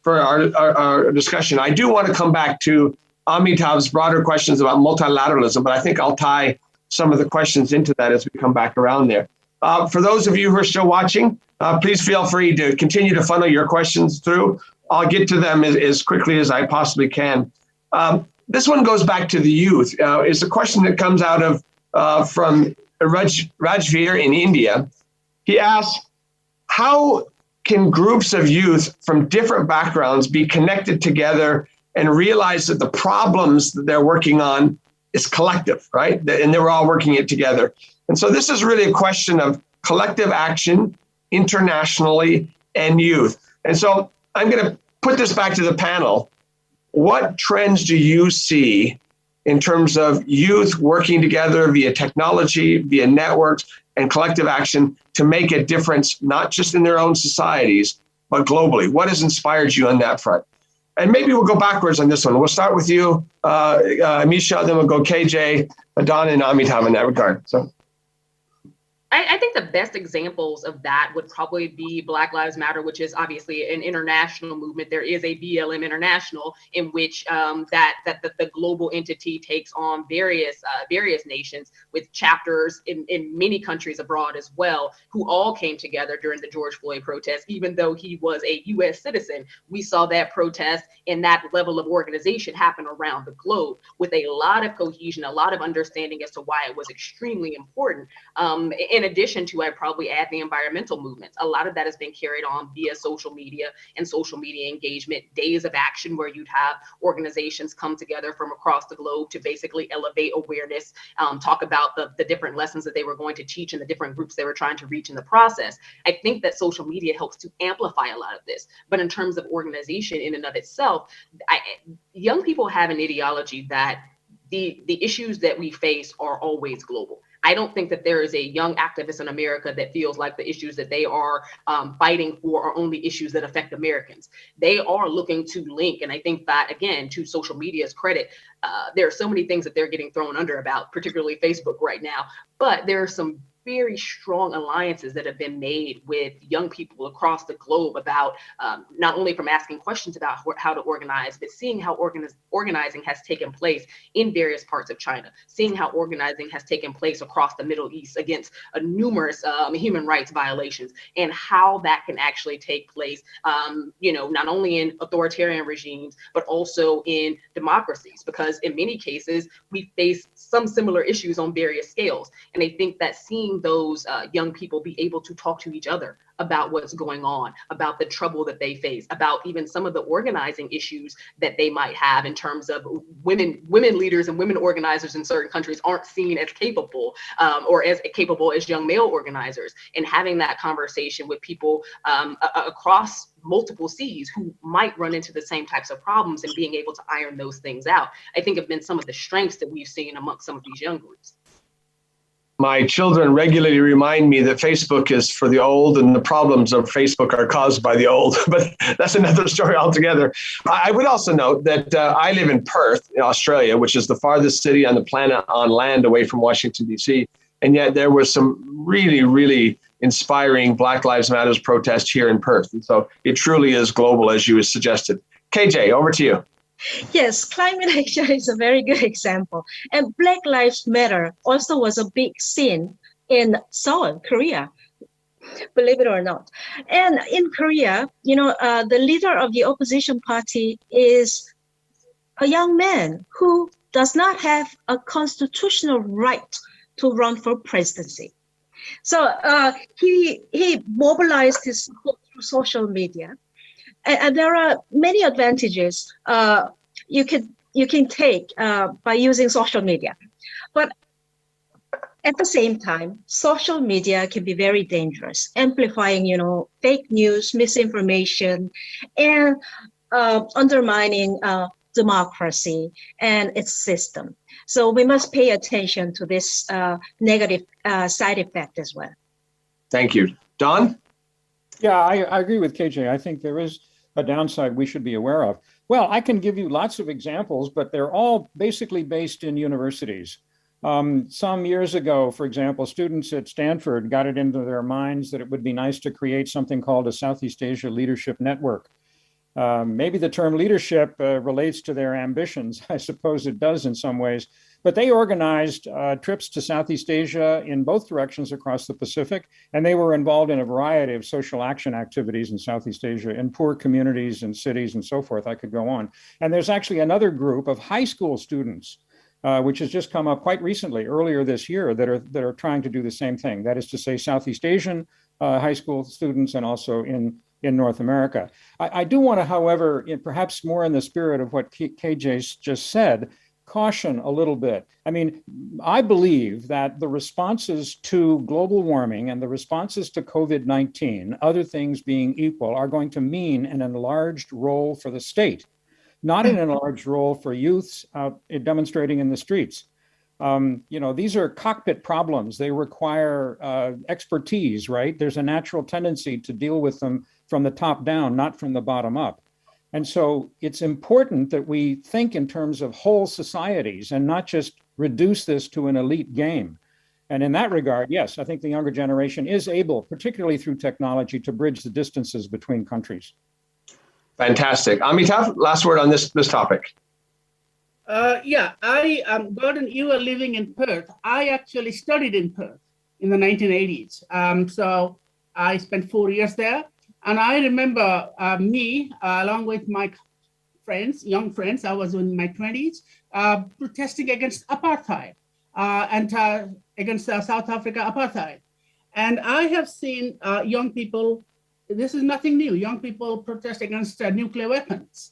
for our discussion. I do want to come back to Amitav's broader questions about multilateralism, but I think I'll tie some of the questions into that as we come back around there. For those of you who are still watching, please feel free to continue to funnel your questions through. I'll get to them as quickly as I possibly can. This one goes back to the youth. It's a question that comes out of from Rajveer in India. He asks, how can groups of youth from different backgrounds be connected together and realize that the problems that they're working on is collective, right? And they're all working it together. And so this is really a question of collective action internationally and youth. And so I'm going to put this back to the panel. What trends do you see in terms of youth working together via technology, via networks, and collective action to make a difference, not just in their own societies, but globally? What has inspired you on that front? And maybe we'll go backwards on this one. We'll start with you, Ameshia, then we'll go KJ, Adana, and Amitav in that regard. So, I think the best examples of that would probably be Black Lives Matter, which is obviously an international movement. There is a BLM International in which the global entity takes on various nations with chapters in many countries abroad as well, who all came together during the George Floyd protest. Even though he was a U.S. citizen, we saw that protest and that level of organization happen around the globe with a lot of cohesion, a lot of understanding as to why it was extremely important. In addition to, I'd probably add the environmental movements. A lot of that has been carried on via social media and social media engagement, days of action where you'd have organizations come together from across the globe to basically elevate awareness, talk about the different lessons that they were going to teach and the different groups they were trying to reach in the process. I think that social media helps to amplify a lot of this. But in terms of organization in and of itself, young people have an ideology that the issues that we face are always global. I don't think that there is a young activist in America that feels like the issues that they are fighting for are only issues that affect Americans. They are looking to link. And I think that, again, to social media's credit, there are so many things that they're getting thrown under about, particularly Facebook right now. But there are some very strong alliances that have been made with young people across the globe about not only from asking questions about how to organize, but seeing how organizing has taken place in various parts of China, seeing how organizing has taken place across the Middle East against numerous human rights violations, and how that can actually take place, not only in authoritarian regimes, but also in democracies, because in many cases, we face some similar issues on various scales. And I think that seeing those young people be able to talk to each other about what's going on, about the trouble that they face, about even some of the organizing issues that they might have in terms of women leaders and women organizers in certain countries aren't seen as capable or as capable as young male organizers. And having that conversation with people across multiple seas who might run into the same types of problems and being able to iron those things out, I think have been some of the strengths that we've seen amongst some of these young groups. My children regularly remind me that Facebook is for the old and the problems of Facebook are caused by the old, but that's another story altogether. I would also note that I live in Perth, in Australia, which is the farthest city on the planet on land away from Washington, D.C. And yet there was some really, really inspiring Black Lives Matter protests here in Perth. And so it truly is global, as you suggested. KJ, over to you. Yes, climate action is a very good example. And Black Lives Matter also was a big scene in Seoul, Korea, believe it or not. And in Korea, the leader of the opposition party is a young man who does not have a constitutional right to run for presidency. So he mobilized his support through social media. And there are many advantages you can take by using social media. But at the same time, social media can be very dangerous, amplifying, fake news, misinformation, and undermining democracy and its system. So we must pay attention to this negative side effect as well. Thank you. Don? Yeah, I agree with KJ. I think there is a downside we should be aware of. Well, I can give you lots of examples, but they're all basically based in universities. Some years ago, for example, students at Stanford got it into their minds that it would be nice to create something called a Southeast Asia Leadership Network. Maybe the term leadership relates to their ambitions. I suppose it does in some ways. But they organized trips to Southeast Asia in both directions across the Pacific, and they were involved in a variety of social action activities in Southeast Asia, in poor communities and cities and so forth. I could go on. And there's actually another group of high school students, which has just come up quite recently, earlier this year, that are trying to do the same thing. That is to say, Southeast Asian high school students, and also in North America. I do want to, however, perhaps more in the spirit of what KJ just said, caution a little bit. I mean, I believe that the responses to global warming and the responses to COVID-19, other things being equal, are going to mean an enlarged role for the state, not an enlarged role for youths out demonstrating in the streets. These are cockpit problems. They require expertise, right? There's a natural tendency to deal with them from the top down, not from the bottom up. And so it's important that we think in terms of whole societies and not just reduce this to an elite game. And in that regard, yes, I think the younger generation is able, particularly through technology, to bridge the distances between countries. Fantastic. Amitav, last word on this topic. Yeah, I Gordon, you were living in Perth. I actually studied in Perth in the 1980s. So I spent 4 years there. And I remember me, along with my friends, young friends, I was in my 20s, protesting against apartheid and against South Africa apartheid. And I have seen young people, this is nothing new, young people protest against nuclear weapons.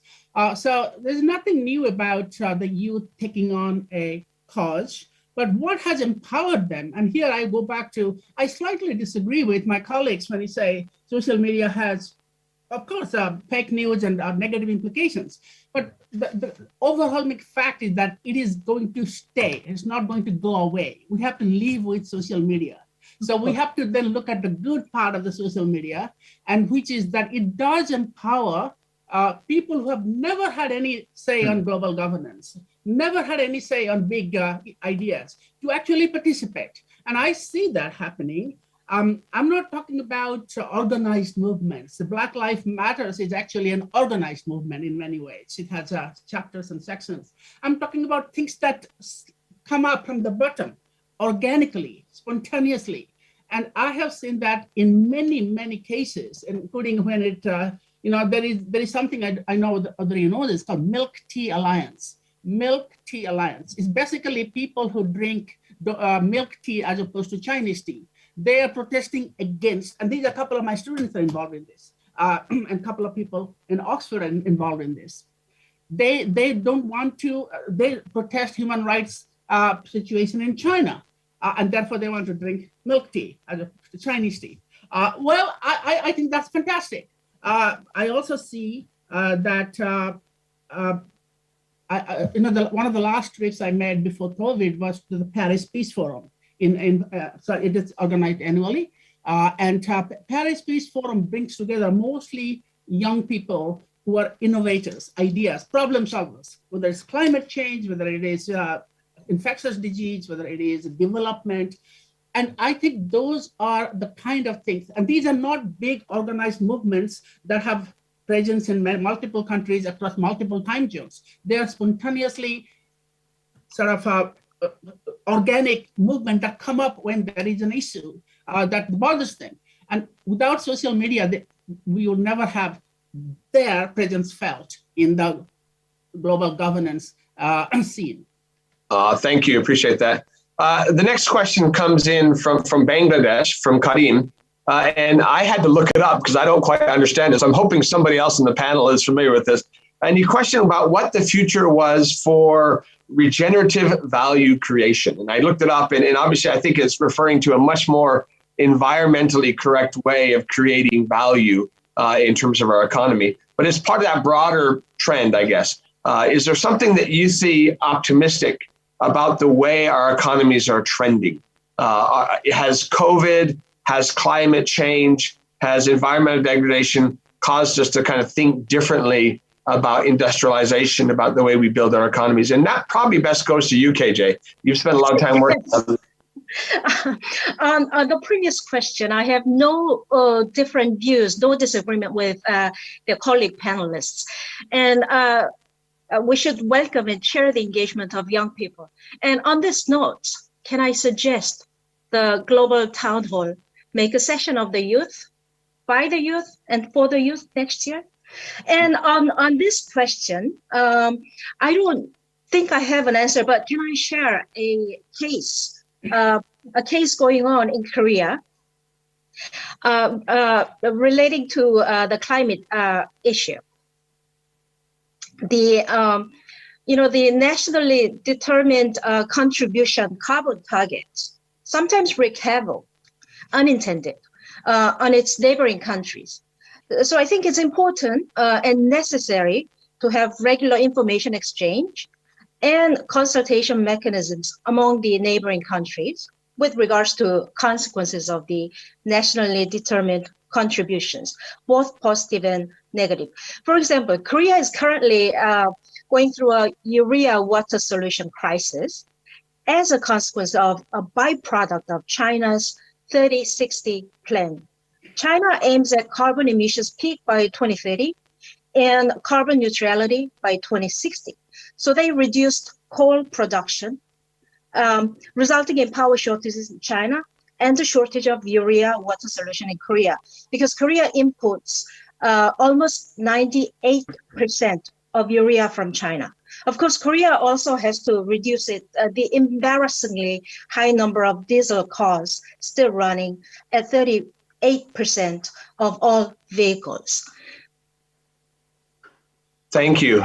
So there's nothing new about the youth taking on a cause, but what has empowered them? And here I go back to, I slightly disagree with my colleagues when they say social media has, of course, fake news and negative implications, but the overwhelming fact is that it is going to stay. It's not going to go away. We have to live with social media. So we have to then look at the good part of the social media, and which is that it does empower people who have never had any say on global governance, never had any say on big ideas, to actually participate. And I see that happening. I'm not talking about organized movements. The Black Lives Matters is actually an organized movement in many ways. It has chapters and sections. I'm talking about things that come up from the bottom, organically, spontaneously. And I have seen that in many, many cases, including when it, there is something I know, whether you know this, called Milk Tea Alliance. Milk Tea Alliance is basically people who drink milk tea as opposed to Chinese tea. They are protesting against, and these are a couple of my students are involved in this, and a couple of people in Oxford are involved in this. They don't want to, they protest human rights situation in China, and therefore they want to drink milk tea as opposed to Chinese tea. Well, I think that's fantastic. I also see that one of the last trips I made before COVID was to the Paris Peace Forum. So it is organized annually. And Paris Peace Forum brings together mostly young people who are innovators, ideas, problem solvers, whether it's climate change, whether it is infectious disease, whether it is development. And I think those are the kind of things. And these are not big organized movements that have presence in multiple countries across multiple time zones. They are spontaneously sort of organic movement that come up when there is an issue that bothers them. And without social media, we will never have their presence felt in the global governance scene. Thank you, appreciate that. The next question comes in from Bangladesh, from Karim. And I had to look it up because I don't quite understand it. So I'm hoping somebody else in the panel is familiar with this. And you questioned about what the future was for regenerative value creation. And I looked it up, and obviously I think it's referring to a much more environmentally correct way of creating value in terms of our economy. But it's part of that broader trend, I guess. Is there something that you see optimistic about the way our economies are trending? Has COVID, has climate change, has environmental degradation caused us to kind of think differently about industrialization, about the way we build our economies? And that probably best goes to you, KJ. You've spent a lot of time working on this. On the previous question, I have no different views, no disagreement with the colleague panelists. And we should welcome and share the engagement of young people. And on this note, can I suggest the Global Town Hall make a session of the youth, by the youth, and for the youth next year? And on this question, I don't think I have an answer, but can I share a case going on in Korea relating to the climate issue? The nationally determined contribution carbon targets sometimes wreak havoc, unintended, on its neighboring countries. So I think it's important and necessary to have regular information exchange and consultation mechanisms among the neighboring countries with regards to consequences of the nationally determined contributions, both positive and negative. For example, Korea is currently going through a urea water solution crisis. as a consequence of a byproduct of China's 30-60 plan. China aims at carbon emissions peak by 2030 and carbon neutrality by 2060. So they reduced coal production, resulting in power shortages in China and the shortage of urea water solution in Korea, because Korea imports almost 98% of urea from China. Of course, Korea also has to reduce the embarrassingly high number of diesel cars still running at 38% of all vehicles. Thank you.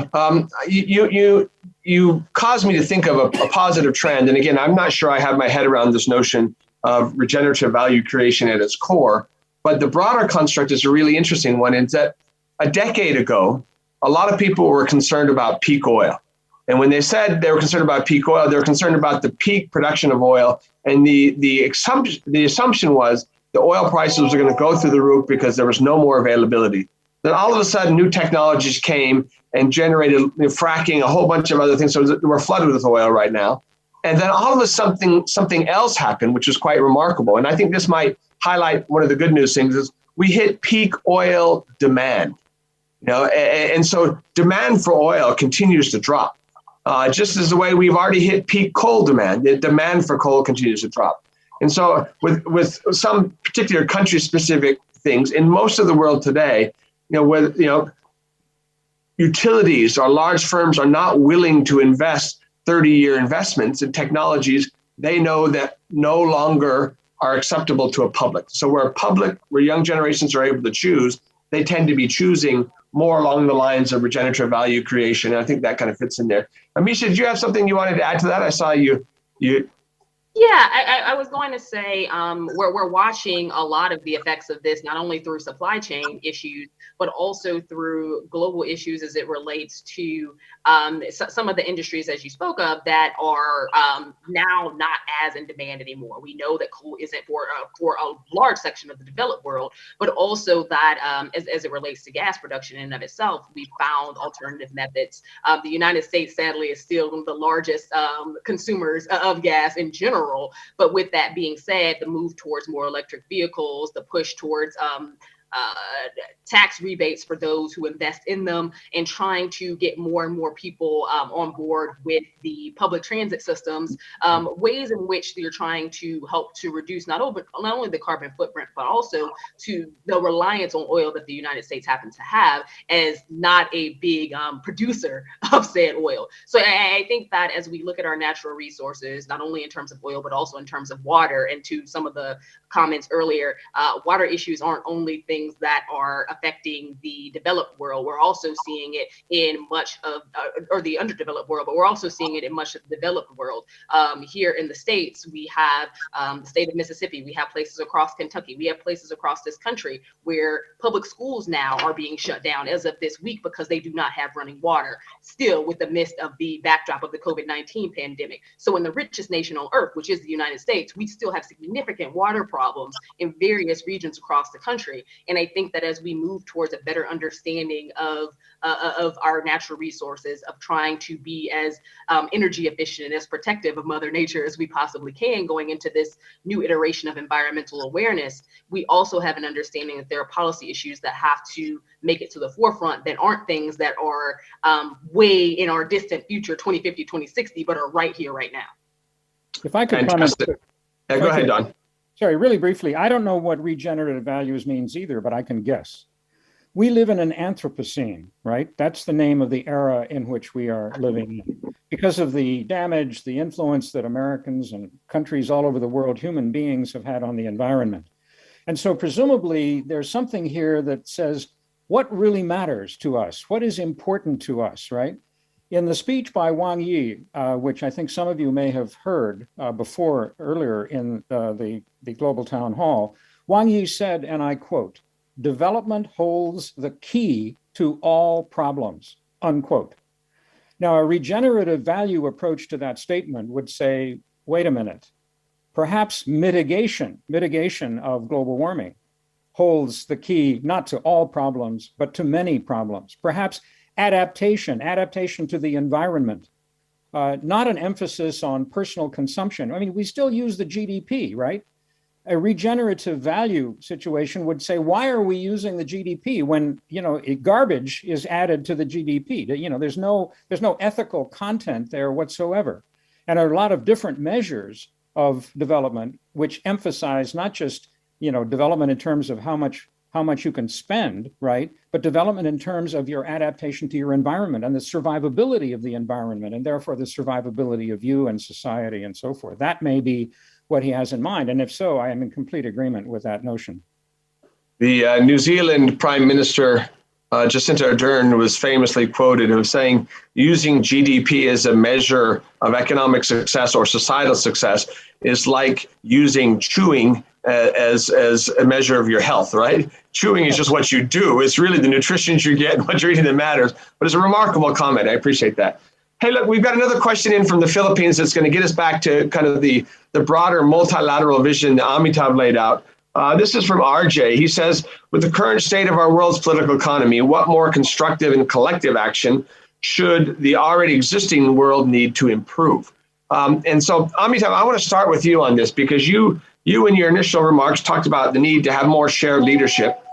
You caused me to think of a positive trend. And again, I'm not sure I have my head around this notion of regenerative value creation at its core, but the broader construct is a really interesting one. It's that a decade ago, a lot of people were concerned about peak oil. And when they said they were concerned about peak oil, they were concerned about the peak production of oil. And the assumption was the oil prices were going to go through the roof because there was no more availability. Then all of a sudden, new technologies came and generated fracking, a whole bunch of other things. So we're flooded with oil right now. And then all of a sudden, something else happened, which was quite remarkable. And I think this might highlight one of the good news things is we hit peak oil demand. And so demand for oil continues to drop. Just as the way we've already hit peak coal demand, the demand for coal continues to drop. And so with some particular country-specific things, in most of the world today, utilities or large firms are not willing to invest 30-year investments in technologies they know that no longer are acceptable to a public. So where young generations are able to choose, they tend to be choosing more along the lines of regenerative value creation. And I think that kind of fits in there. Ameshia, did you have something you wanted to add to that? I saw you. Yeah, I was going to say we're watching a lot of the effects of this, not only through supply chain issues, but also through global issues as it relates to some of the industries, as you spoke of, that are now not as in demand anymore. We know that coal isn't for a large section of the developed world, but also that as it relates to gas production in and of itself, we found alternative methods. The United States, sadly, is still one of the largest consumers of gas in general. But with that being said, the move towards more electric vehicles, the push towards tax rebates for those who invest in them, and trying to get more and more people on board with the public transit systems, ways in which they're trying to help to reduce not only the carbon footprint, but also to the reliance on oil that the United States happens to have as not a big producer of said oil. So I think that as we look at our natural resources, not only in terms of oil, but also in terms of water, and to some of the comments earlier, water issues aren't only things that are affecting the developed world. We're also seeing it in much of, or the underdeveloped world, but we're also seeing it in much of the developed world. Here in the States, we have the state of Mississippi, we have places across Kentucky, we have places across this country where public schools now are being shut down as of this week because they do not have running water, still with the midst of the backdrop of the COVID-19 pandemic. So in the richest nation on earth, which is the United States, we still have significant water problems in various regions across the country. And I think that as we move towards a better understanding of our natural resources, of trying to be as energy efficient and as protective of Mother Nature as we possibly can, going into this new iteration of environmental awareness, we also have an understanding that there are policy issues that have to make it to the forefront that aren't things that are way in our distant future, 2050, 2060, but are right here, right now. If I could comment. Yeah, go ahead, Don. Sorry, really briefly, I don't know what regenerative values means either, but I can guess. We live in an Anthropocene, right? That's the name of the era in which we are living in. Because of the damage, the influence that Americans and countries all over the world, human beings, have had on the environment. And so presumably there's something here that says, what really matters to us? What is important to us, right? In the speech by Wang Yi, which I think some of you may have heard before earlier in the Global Town Hall, Wang Yi said, and I quote, "Development holds the key to all problems," unquote. Now, a regenerative value approach to that statement would say, wait a minute, perhaps mitigation of global warming holds the key not to all problems, but to many problems. Perhaps adaptation to the environment not an emphasis on personal consumption. I mean, we still use the GDP, right? A regenerative value situation would say, why are we using the GDP when, garbage is added to the GDP? There's no ethical content there whatsoever. And there are a lot of different measures of development which emphasize not just, development in terms of how much you can spend, right? But development in terms of your adaptation to your environment and the survivability of the environment, and therefore the survivability of you and society and so forth. That may be what he has in mind. And if so, I am in complete agreement with that notion. The New Zealand Prime Minister, Jacinda Ardern, was famously quoted as saying, using GDP as a measure of economic success or societal success is like using chewing as a measure of your health, right? Chewing is just what you do. It's really the nutrition you get and what you're eating that matters. But it's a remarkable comment. I appreciate that. Hey, look, we've got another question in from the Philippines that's going to get us back to kind of the broader multilateral vision that Amitav laid out. This is from RJ. He says, with the current state of our world's political economy, what more constructive and collective action should the already existing world need to improve? And so, Amitav, I want to start with you on this because you in your initial remarks talked about the need to have more shared leadership.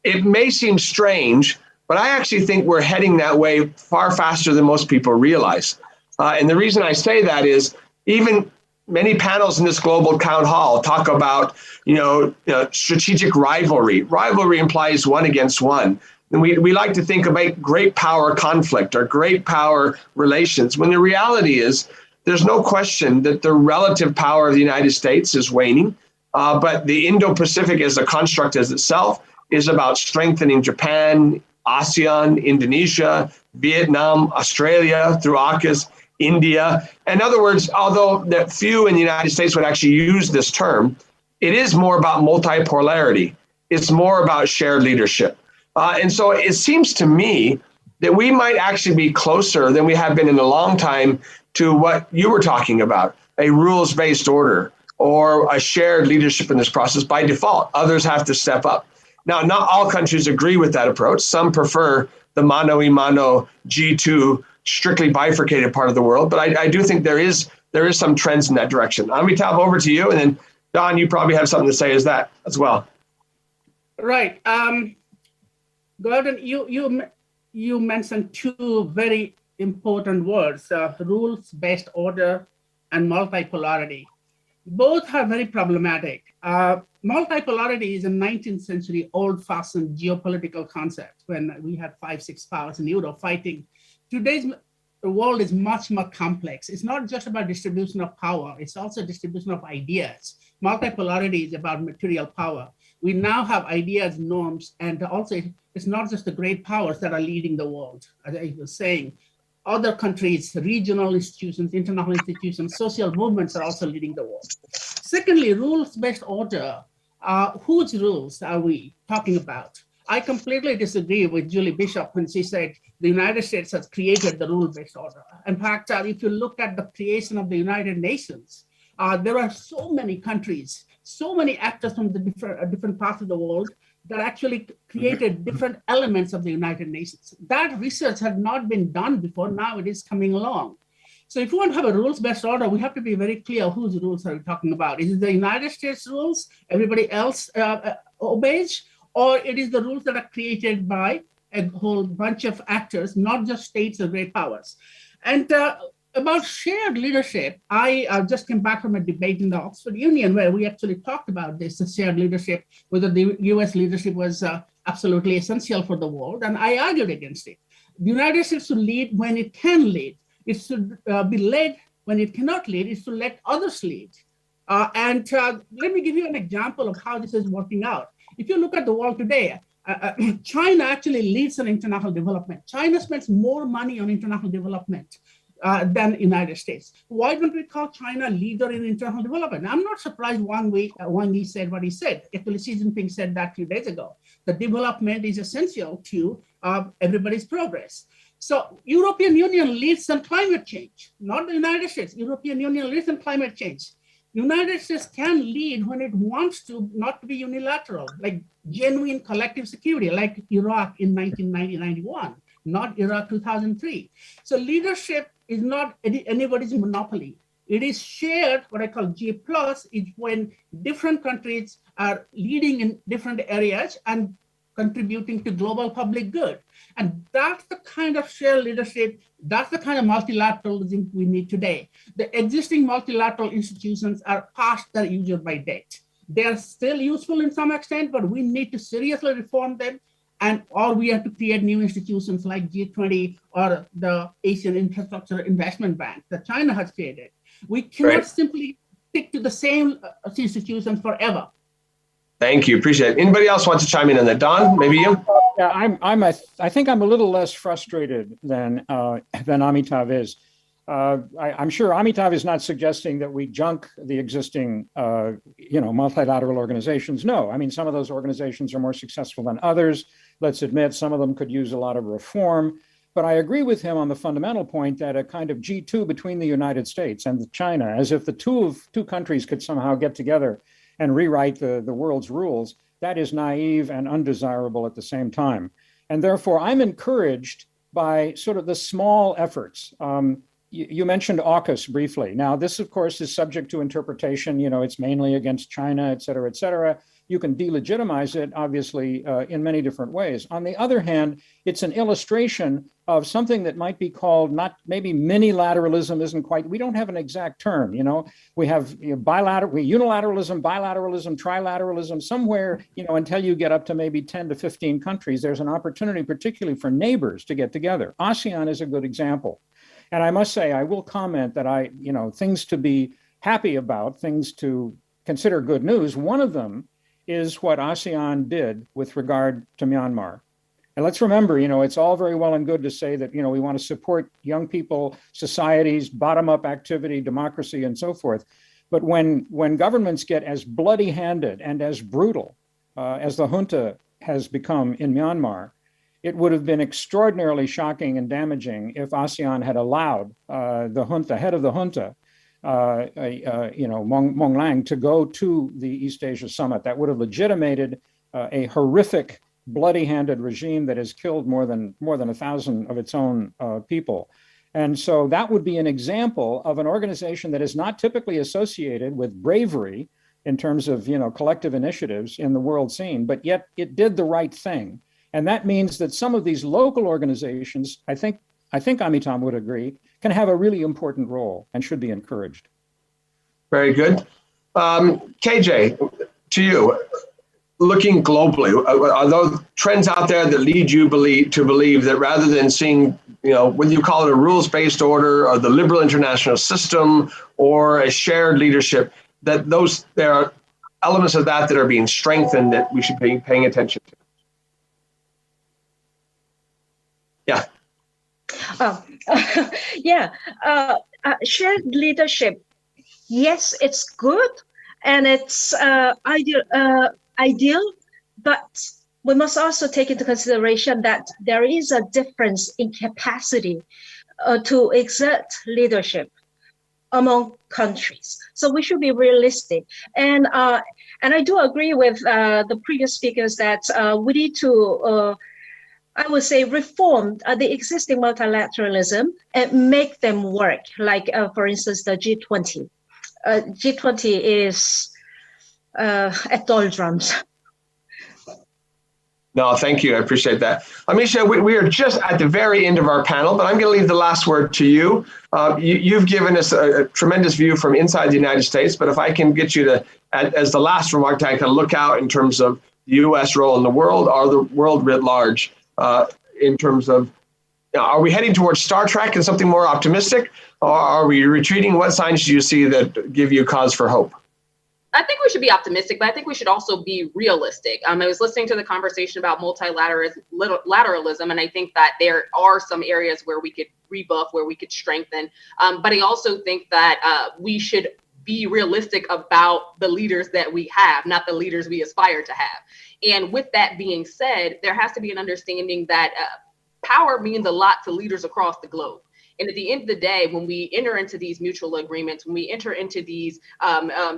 It may seem strange, but I actually think we're heading that way far faster than most people realize. And the reason I say that is even many panels in this global town hall talk about, strategic rivalry. Rivalry implies one against one. And we like to think about great power conflict or great power relations, when the reality is there's no question that the relative power of the United States is waning. But the Indo-Pacific as a construct as itself is about strengthening Japan, ASEAN, Indonesia, Vietnam, Australia through AUKUS, India. In other words, although that few in the United States would actually use this term, it is more about multipolarity. It's more about shared leadership. And so it seems to me that we might actually be closer than we have been in a long time to what you were talking about, a rules-based order or a shared leadership in this process by default. Others have to step up. Now, not all countries agree with that approach. Some prefer the mano a mano G2 strictly bifurcated part of the world, but I do think there is some trends in that direction. Amitav, over to you, and then Don, you probably have something to say as well. Right. Gordon, you mentioned two very important words, rules-based order and multipolarity. Both are very problematic. Multipolarity is a 19th century old-fashioned geopolitical concept when we had 5-6 powers in Europe fighting. Today's world is much more complex. It's not just about distribution of power, it's also distribution of ideas. Multipolarity is about material power. We now have ideas, norms, and also it's not just the great powers that are leading the world. As I was saying, other countries, regional institutions, international institutions, social movements are also leading the world. Secondly, rules-based order. Whose rules are we talking about? I completely disagree with Julie Bishop when she said the United States has created the rule-based order. In fact, if you look at the creation of the United Nations, there are so many countries, so many actors from the different parts of the world that actually created different elements of the United Nations. That research had not been done before. Now it is coming along. So if you want to have a rules-based order, we have to be very clear whose rules are we talking about. Is it the United States rules everybody else obeys, or it is the rules that are created by a whole bunch of actors, not just states or great powers? And about shared leadership, I just came back from a debate in the Oxford Union where we actually talked about this, the shared leadership, whether the US leadership was absolutely essential for the world, and I argued against it. The United States should lead when it can lead. It should be led when it cannot lead. It should let others lead. And let me give you an example of how this is working out. If you look at the world today, China actually leads in international development. China spends more money on international development than the United States. Why don't we call China leader in international development? I'm not surprised Wang Yi said what he said. Actually, Xi Jinping said that a few days ago. The development is essential to everybody's progress. So European Union leads on climate change, not the United States. European Union leads on climate change. United States can lead when it wants to, not to be unilateral, like genuine collective security, like Iraq in 1990-91. not era 2003. So leadership is not anybody's monopoly. It is shared, what I call G+, is when different countries are leading in different areas and contributing to global public good. And that's the kind of shared leadership, that's the kind of multilateralism we need today. The existing multilateral institutions are past their use-by date. They are still useful in some extent, but we need to seriously reform them, or we have to create new institutions like G20 or the Asian Infrastructure Investment Bank that China has created. We cannot simply stick to the same institutions forever. Thank you. Appreciate it. Anybody else want to chime in on that? Don, maybe you? Yeah, I think I'm a little less frustrated than Amitav is. I'm sure Amitav is not suggesting that we junk the existing, multilateral organizations. No, I mean, some of those organizations are more successful than others. Let's admit some of them could use a lot of reform. But I agree with him on the fundamental point that a kind of G2 between the United States and China, as if the two countries could somehow get together and rewrite the world's rules, that is naive and undesirable at the same time. And therefore, I'm encouraged by sort of the small efforts. You mentioned AUKUS briefly. Now, this, of course, is subject to interpretation. It's mainly against China, et cetera, et cetera. You can delegitimize it, obviously, in many different ways. On the other hand, it's an illustration of something that might be called maybe mini-lateralism isn't quite, we don't have an exact term, we have unilateralism, bilateralism, trilateralism, somewhere, until you get up to maybe 10 to 15 countries, there's an opportunity, particularly for neighbors, to get together. ASEAN is a good example. And I must say, I will comment that things to be happy about, things to consider good news. One of them is what ASEAN did with regard to Myanmar. And let's remember, it's all very well and good to say that, we want to support young people, societies, bottom-up activity, democracy, and so forth. But when governments get as bloody-handed and as brutal as the junta has become in Myanmar, it would have been extraordinarily shocking and damaging if ASEAN had allowed the junta, head of the junta, Mong Lang, to go to the East Asia Summit. That would have legitimated a horrific, bloody-handed regime that has killed more than 1,000 of its own people. And so that would be an example of an organization that is not typically associated with bravery in terms of collective initiatives in the world scene, but yet it did the right thing. And that means that some of these local organizations, I think Amitav would agree, can have a really important role and should be encouraged. Very good. KJ, to you, looking globally, are those trends out there that lead you to believe that rather than seeing, whether you call it a rules-based order or the liberal international system or a shared leadership, that there are elements of that are being strengthened that we should be paying attention to? Yeah. Shared leadership, yes, it's good and it's ideal, but we must also take into consideration that there is a difference in capacity to exert leadership among countries. So we should be realistic. And I do agree with the previous speakers that we need to I would say reform the existing multilateralism and make them work. Like, for instance, the G20. G20 is at doldrums. No, thank you. I appreciate that. Ameshia, we are just at the very end of our panel, but I'm going to leave the last word to you. You've given us a tremendous view from inside the United States, but if I can get you to, as the last remark, to kind of look out in terms of the U.S. role in the world or the world writ large, in terms of, are we heading towards Star Trek and something more optimistic, or are we retreating? What signs do you see that give you cause for hope? I think we should be optimistic, but I think we should also be realistic. I was listening to the conversation about multilateralism, and I think that there are some areas where we could rebuff, where we could strengthen. But I also think that we should be realistic about the leaders that we have, not the leaders we aspire to have. And with that being said, there has to be an understanding that power means a lot to leaders across the globe. And at the end of the day, when we enter into these mutual agreements, when we enter into these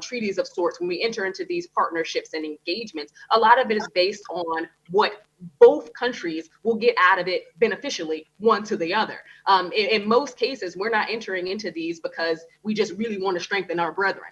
treaties of sorts, when we enter into these partnerships and engagements, a lot of it is based on what both countries will get out of it beneficially, one to the other. In most cases, we're not entering into these because we just really want to strengthen our brethren.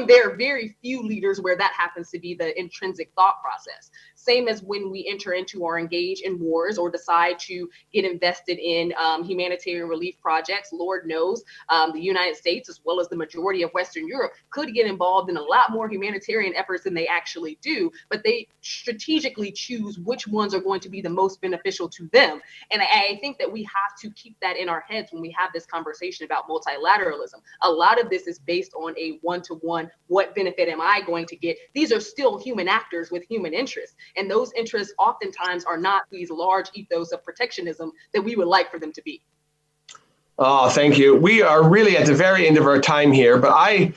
There are very few leaders where that happens to be the intrinsic thought process. Same as when we enter into or engage in wars or decide to get invested in humanitarian relief projects. Lord knows the United States, as well as the majority of Western Europe, could get involved in a lot more humanitarian efforts than they actually do, but they strategically choose which ones are going to be the most beneficial to them. And I think that we have to keep that in our heads when we have this conversation about multilateralism. A lot of this is based on a one-to-one, what benefit am I going to get? These are still human actors with human interests. And those interests oftentimes are not these large ethos of protectionism that we would like for them to be. Oh, thank you. We are really at the very end of our time here, but I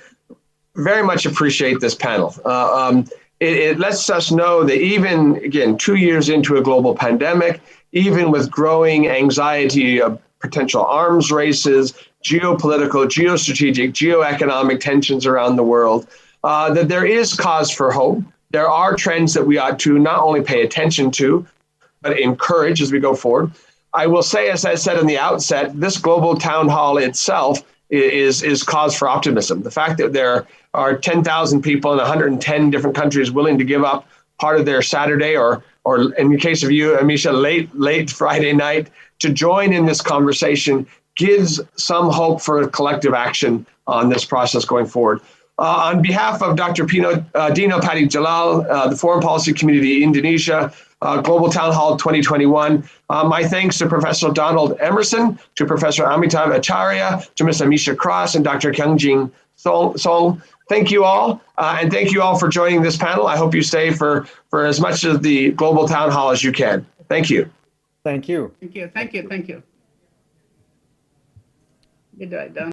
very much appreciate this panel. It lets us know that even, again, 2 years into a global pandemic, even with growing anxiety of potential arms races, geopolitical, geostrategic, geoeconomic tensions around the world, that there is cause for hope. There are trends that we ought to not only pay attention to, but encourage as we go forward. I will say, as I said in the outset, this global town hall itself is cause for optimism. The fact that there are 10,000 people in 110 different countries willing to give up part of their Saturday or in the case of you, Ameshia, late Friday night to join in this conversation gives some hope for collective action on this process going forward. On behalf of Dr. Dino Padi Jalal, the Foreign Policy Community Indonesia, Global Town Hall 2021, my thanks to Professor Donald Emmerson, to Professor Amitav Acharya, to Ms. Ameshia Cross, and Dr. Kyungjin Song. Thank you all, and thank you all for joining this panel. I hope you stay for as much of the Global Town Hall as you can. Thank you. Thank you. Thank you. Thank you. Thank you. Good night, Don.